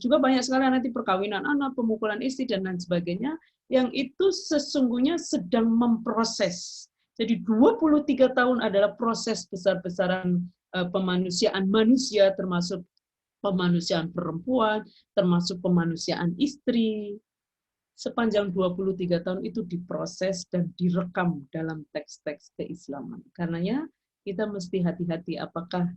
juga banyak sekali nanti perkawinan anak, pemukulan istri, dan lain sebagainya, yang itu sesungguhnya sedang memproses. Jadi 23 tahun adalah proses besar-besaran pemanusiaan manusia, termasuk pemanusiaan perempuan, termasuk pemanusiaan istri. Sepanjang 23 tahun itu diproses dan direkam dalam teks-teks keislaman. Karenanya kita mesti hati-hati apakah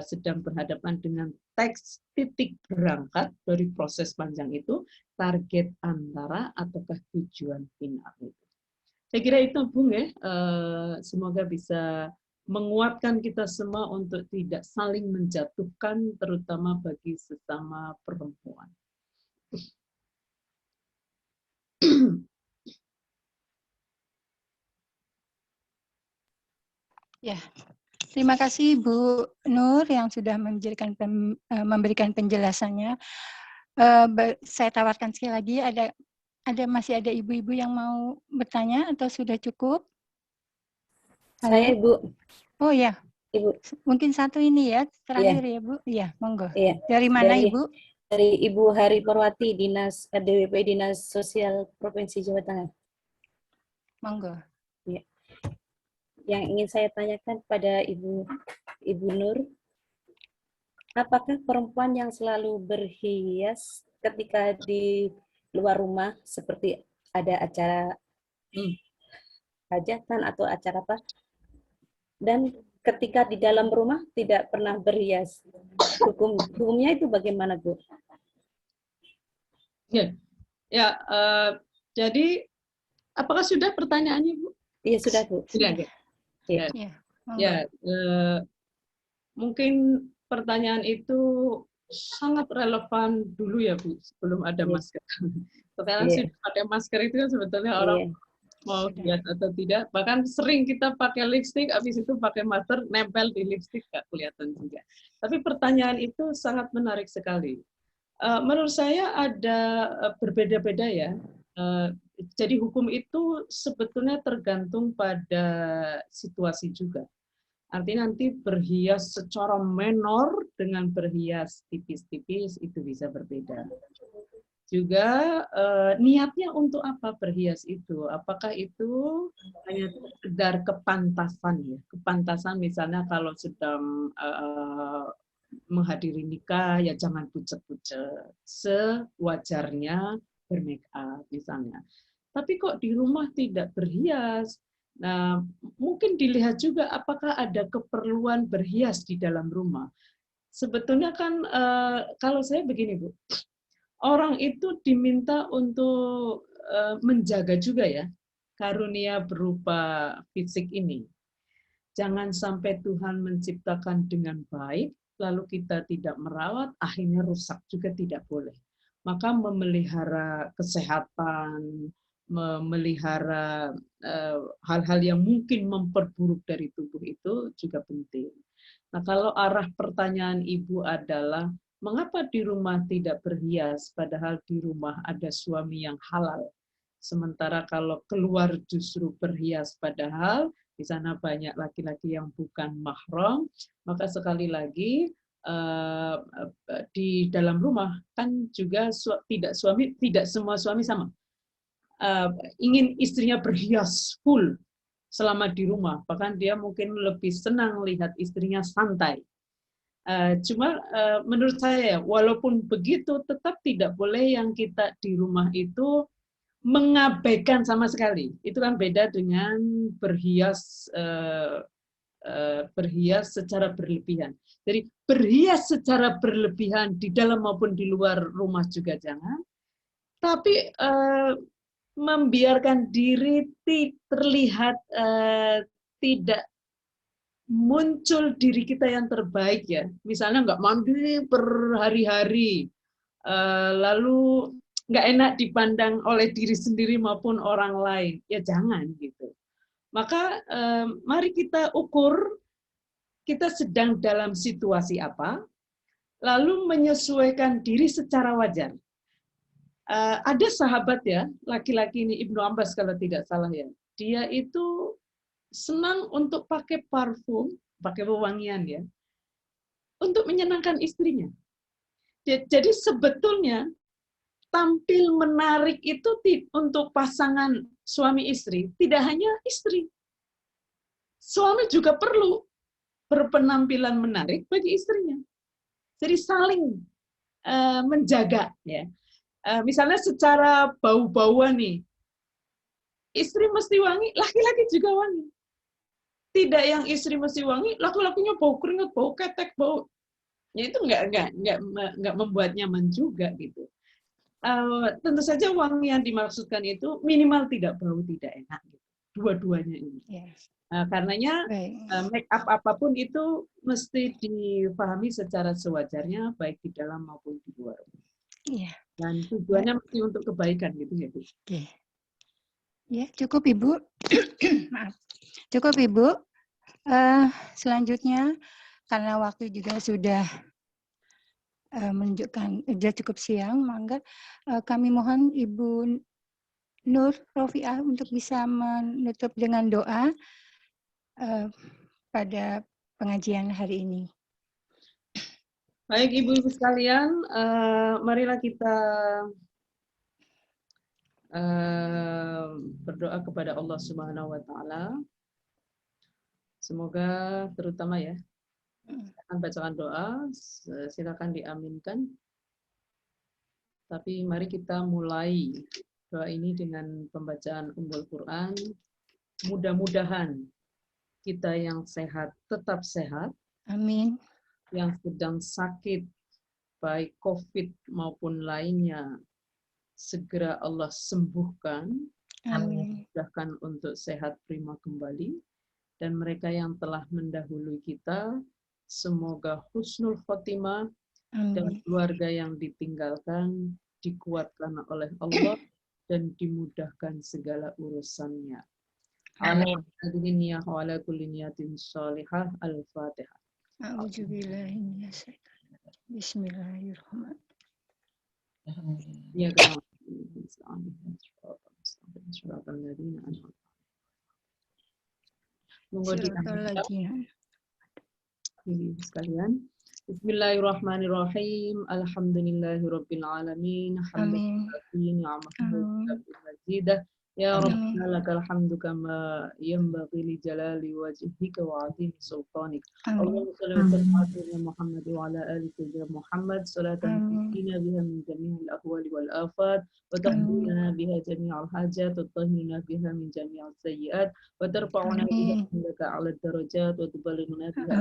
sedang berhadapan dengan teks titik berangkat dari proses panjang itu, target antara ataukah tujuan final itu. Saya kira itu Bung ya, semoga bisa menguatkan kita semua untuk tidak saling menjatuhkan, terutama bagi sesama perempuan. Ya, terima kasih Bu Nur yang sudah memberikan penjelasannya. Saya tawarkan sekali lagi, masih ada ibu-ibu yang mau bertanya atau sudah cukup? Saya Ibu. Oh ya, Ibu. Mungkin satu ini ya, terakhir ya Bu. Iya, monggo. Iya. Dari mana Ibu? Dari Ibu Hari Perwati, Dinas DWP Dinas Sosial Provinsi Jawa Tengah. Monggo. Ya. Yang ingin saya tanyakan pada Ibu Nur, apakah perempuan yang selalu berhias ketika di luar rumah seperti ada acara hajatan atau acara apa, dan ketika di dalam rumah tidak pernah berhias, hukumnya itu bagaimana, Bu? Ya, jadi apakah sudah pertanyaannya, Bu? Iya, sudah, Bu. Sudah. Ya, mungkin pertanyaan itu sangat relevan dulu ya, Bu, sebelum ada masker. Sekarang sudah ada masker itu kan sebetulnya orang mau lihat atau tidak. Bahkan sering kita pakai lipstick, habis itu pakai masker, nempel di lipstick, nggak kelihatan juga. Tapi pertanyaan itu sangat menarik sekali. Menurut saya ada berbeda-beda ya. Jadi hukum itu sebetulnya tergantung pada situasi juga. Artinya nanti berhias secara menor dengan berhias tipis-tipis itu bisa berbeda. Juga niatnya untuk apa berhias itu? Apakah itu hanya sekedar kepantasan ya? Kepantasan misalnya kalau sedang menghadiri nikah ya jangan pucet-pucet, sewajarnya bermake up misalnya. Tapi kok di rumah tidak berhias? Nah, mungkin dilihat juga apakah ada keperluan berhias di dalam rumah. Sebetulnya kan kalau saya begini, Bu. Orang itu diminta untuk menjaga juga ya karunia berupa fisik ini. Jangan sampai Tuhan menciptakan dengan baik, lalu kita tidak merawat, akhirnya rusak juga tidak boleh. Maka memelihara kesehatan, memelihara hal-hal yang mungkin memperburuk dari tubuh itu juga penting. Nah, kalau arah pertanyaan Ibu adalah, mengapa di rumah tidak berhias, padahal di rumah ada suami yang halal? Sementara kalau keluar justru berhias, padahal di sana banyak laki-laki yang bukan mahram, maka sekali lagi di dalam rumah kan juga tidak semua suami sama. Ingin istrinya berhias full selama di rumah, bahkan dia mungkin lebih senang lihat istrinya santai. Cuma menurut saya, walaupun begitu, tetap tidak boleh yang kita di rumah itu mengabaikan sama sekali. Itu kan beda dengan berhias secara berlebihan. Jadi berhias secara berlebihan di dalam maupun di luar rumah juga jangan. Tapi membiarkan diri terlihat tidak muncul diri kita yang terbaik ya. Misalnya nggak mandi berhari-hari, lalu nggak enak dipandang oleh diri sendiri maupun orang lain. Ya jangan gitu. Maka mari kita ukur kita sedang dalam situasi apa, lalu menyesuaikan diri secara wajar. Ada sahabat ya, laki-laki ini Ibnu Abbas kalau tidak salah ya. Dia itu senang untuk pakai parfum, pakai wewangian ya, untuk menyenangkan istrinya. Jadi sebetulnya tampil menarik itu untuk pasangan suami istri, tidak hanya istri. Suami juga perlu berpenampilan menarik bagi istrinya. Jadi saling menjaga ya. Misalnya secara bau-bauan nih, istri mesti wangi, laki-laki juga wangi. Tidak yang istri mesti wangi, laki-lakinya bau keringat, bau ketek, bau. Ya itu nggak membuat nyaman juga gitu. Tentu saja wangi yang dimaksudkan itu minimal tidak bau, tidak enak. Gitu. dua-duanya ini. Ya. Nah, karenanya Baik. make up apapun itu mesti dipahami secara sewajarnya, baik di dalam maupun di luar. Iya. Dan tujuannya mesti untuk kebaikan gitu ya, Bu. Oke. Ya, cukup Ibu. Maaf. Cukup Ibu. Selanjutnya, karena waktu juga sudah menunjukkan sudah cukup siang, maka kami mohon Ibu Nur Rofiah untuk bisa menutup dengan doa pada pengajian hari ini. Baik Ibu-Ibu sekalian, marilah kita berdoa kepada Allah Subhanahu wa taala. Semoga terutama ya, akan bacaan doa, silakan diaminkan. Tapi mari kita mulai doa ini dengan pembacaan Ummul Quran. Mudah-mudahan kita yang sehat tetap sehat. Amin. Yang sedang sakit, baik COVID maupun lainnya, segera Allah sembuhkan. Amin. Mudahkan untuk sehat prima kembali. Dan mereka yang telah mendahului kita, semoga husnul khotimah. Dan keluarga yang ditinggalkan dikuatkan oleh Allah dan dimudahkan segala urusannya. Amin. Ala kulli niyatin shalihah. Al-Fatihah. A'udzubillahi minasyaitonir rajim. Bismillahirrahmanirrahim. Ya Monggo diambilkan sekalian. Bismillahirrahmanirrahim. Alhamdulillahirabbil alamin. Hamdan ya Rabbana lakal hamdu kama yanbaghi li jalali wajhika wa 'azimi sultanik. Allahumma shalli wa sallim ala sayyidina Muhammad wa ala ali sayyidina Muhammad salatan tuqina biha min jami'il ahwali wal afat wa taqdina biha jami'al hajat wa tahmina biha min jami'al sayyi'at wa tarfa'una biha indaka 'ala darajat wa tuballighuna biha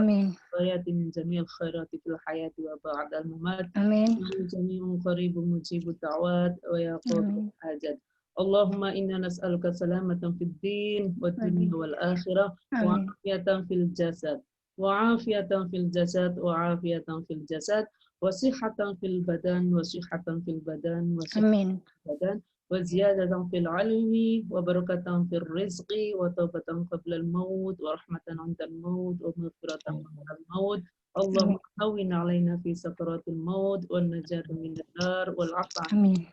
ayatin min jami'il khairati fil hayati wa ba'dal mamat. Amin. Jami'un qaribun mujibud da'wat wa yaqul hajat. Allahumma inna nas'aluka salamatan fid din wa dunya wal akhirah wa afiyatan fil jasad wa afiyatan fil jasad wa afiyatan fil jasad wa sihhatan fil badan wa sihhatan fil badan wa sihhatan fil badan wa ziyadatan fil ilmi wa barakatan fil rizqi wa taubatan qabla al maut wa rahmatan 'inda al maut wa maghfiratan qabla al maut. Allahumma hawwin 'alaina fi sakaratil maut wan najata minan nar wal 'afwa. Amin.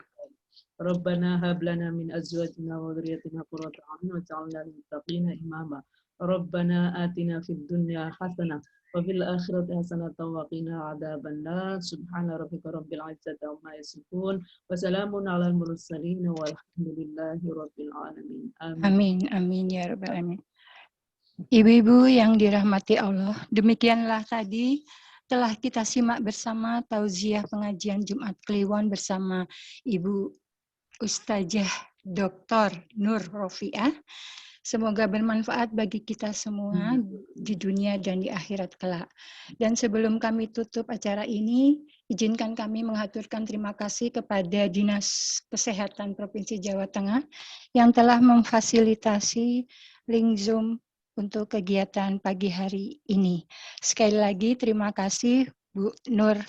Rabbana hab lana min azwajina wa dhurriyyatina qurrata a'yun waj'alna lil muttaqina imama. Rabbana atina fid dunya hasanah wa fil akhirati hasanatan wa qina adzabannar. Subhana rabbika rabbil izzati amma yasifun wa salamun 'alal mursalin walhamdulillahi rabbil alamin. Amin. Amin ya rabbal alamin. Ibu-ibu yang dirahmati Allah, demikianlah tadi telah kita simak bersama tauziah pengajian Jumat Kliwon bersama Ibu Ustazah Dr. Nur Rofiah. Semoga bermanfaat bagi kita semua di dunia dan di akhirat kelak. Dan sebelum kami tutup acara ini, izinkan kami mengaturkan terima kasih kepada Dinas Kesehatan Provinsi Jawa Tengah yang telah memfasilitasi link Zoom untuk kegiatan pagi hari ini. Sekali lagi terima kasih Bu Nur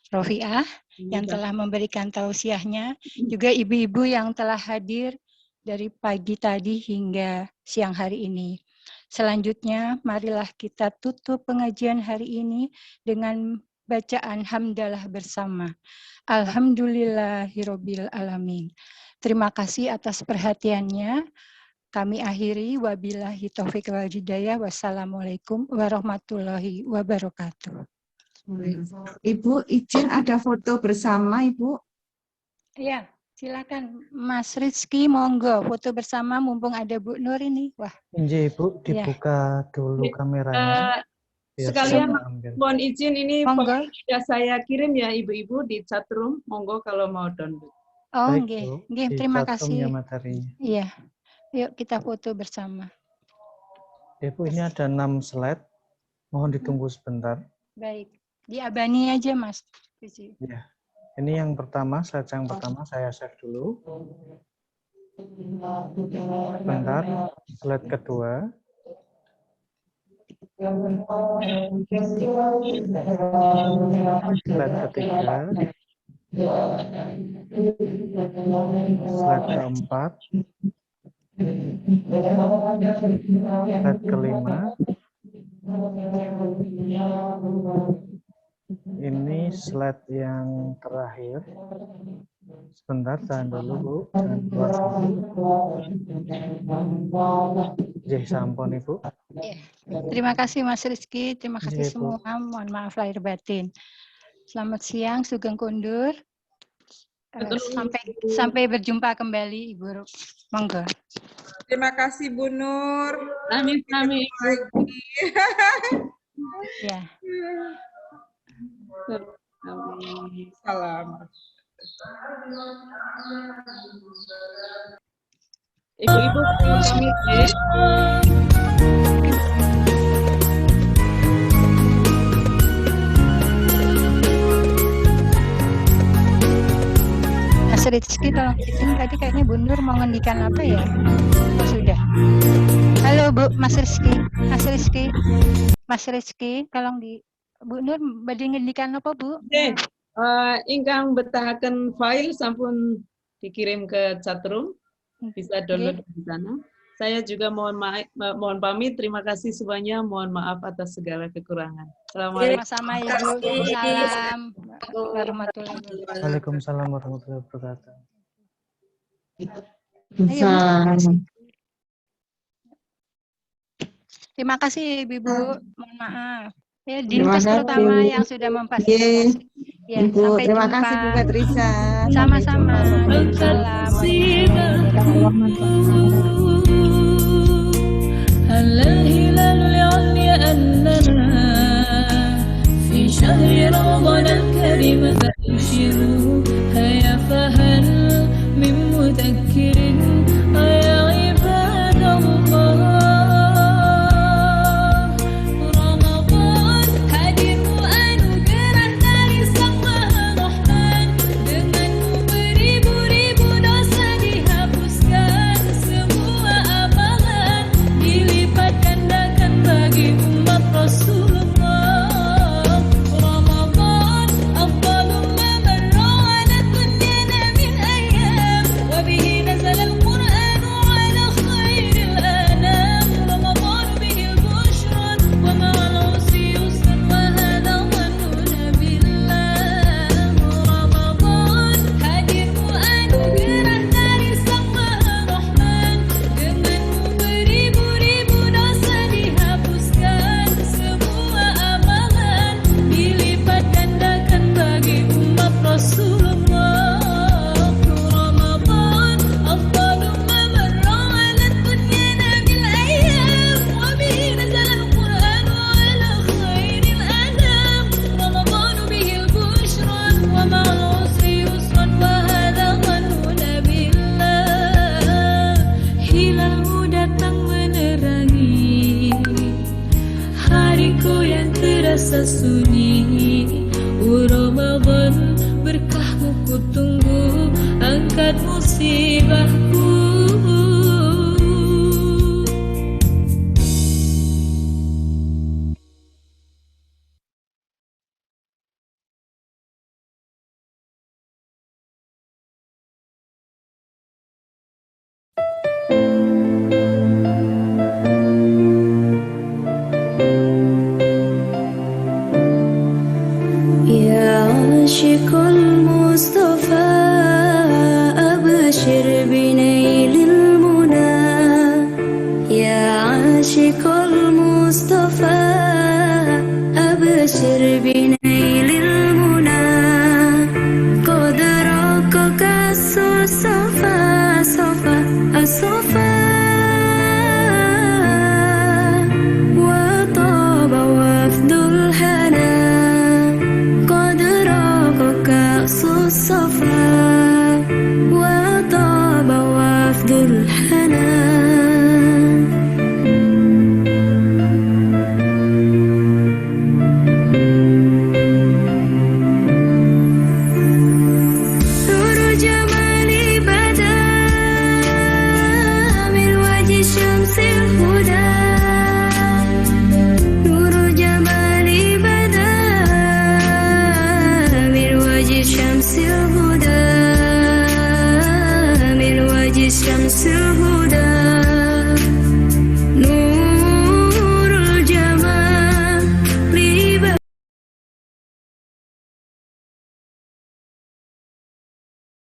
Rofiah yang telah memberikan tausiahnya, juga ibu-ibu yang telah hadir dari pagi tadi hingga siang hari ini. Selanjutnya, marilah kita tutup pengajian hari ini dengan bacaan hamdalah bersama. Alhamdulillahirabbil alamin. Terima kasih atas perhatiannya. Kami akhiri, wabillahi taufiq wal hidayah. Wassalamualaikum warahmatullahi wabarakatuh. Ibu, izin ada foto bersama, Ibu. Ya, silakan Mas Rizky, monggo foto bersama mumpung ada Bu Nur ini. Wah. Inji Ibu, dibuka dulu kameranya. Sekalian mohon izin ini sudah saya kirim ya Ibu-ibu di chat room, monggo kalau mau download. Oh, nggih, terima kasih. Materinya. Iya. Yuk kita foto bersama. Ibu, ini ada 6 slide. Mohon ditunggu sebentar. Baik. Diabani aja, Mas. Ya. Ini yang pertama, slide yang pertama saya share dulu. Sebentar, slide kedua. Slide ketiga. Slide keempat. Slide kelima. Ini slide yang terakhir. Sebentar, tahan dulu Bu. Jangan keluar dulu. Jih, sampun Ibu. Ya. Terima kasih Mas Rizky, terima kasih Iya, Bu. semua. Mohon maaf lahir batin. Selamat siang, Sugeng Kundur. Sampai berjumpa kembali, Ibu. Monggo. Terima kasih Bu Nur. Amin, amin. Ya. Salam. Ibu-ibu pamit ya. Mas Rizky, tolong izin tadi kayaknya Bu Nur mau ngendikan apa ya? Oh, sudah. Halo Bu, Mas Rizky. Mas Rizky. Mas Rizky, tolong di Bu Nur badhe ngendikan apa Bu? Oke. Ingkang betahaken file sampun dikirim ke chatroom, bisa download di sana. Saya juga mohon pamit. Terima kasih semuanya. Mohon maaf atas segala kekurangan. Assalamualaikum. Sama-sama Ibu. Salam warahmatullahi wabarakatuh. Waalaikumsalam warahmatullahi wabarakatuh. Terima kasih Ibu. Mohon maaf. Ya, Dinkes terutama yang sudah memfasilitasi. Ya, Ibu, sampai terima jumpa. kasih Bu Patricia. Sama-sama. Salam. الهلال العلي أننا في شهر رمضان الكريم فأبشروا هيا فهل من مذكر يا عباد الله رمضان hadir anugerah dari Sang Maha Rahman denganmu beribu-ribu dosa dihapuskan semua amalan dilipat gandakan bagi umat Rasulullah Ramadan afdalu ma marra ala dunyana min ayyam wa bihi nazala al-Qur'an ala khairil anam Ramadan bihi al-bushra wa ma'al usri yusra wa hadha dhanuna billah Ramadan hadirmu anugerah dari Sang Maha Rahman denganmu beribu-ribu dosa dihapuskan semua amalan dilipat gandakan bagi umat Rasulullah Ramadan afdalu ma marra ala dunyana bil ayyam wa bihi nazala al-Qur'an ala khairil anam Ramadan bihi al-bushra wa ma'al usri yusra wa hadha dhanuna billah hilalmu datang menerangi hariku yang terasa sunyi Ramadan berkahmu ku tunggu angkat musibahku يا عاشق المصطفى أبشر بنيل المنى يا عاشق المصطفى أبشر بنيل المنى قد رقك الصفا صفا الصفا وطاب وفد الهنا قد راقك كأس الصفا وطاب وفد الهنا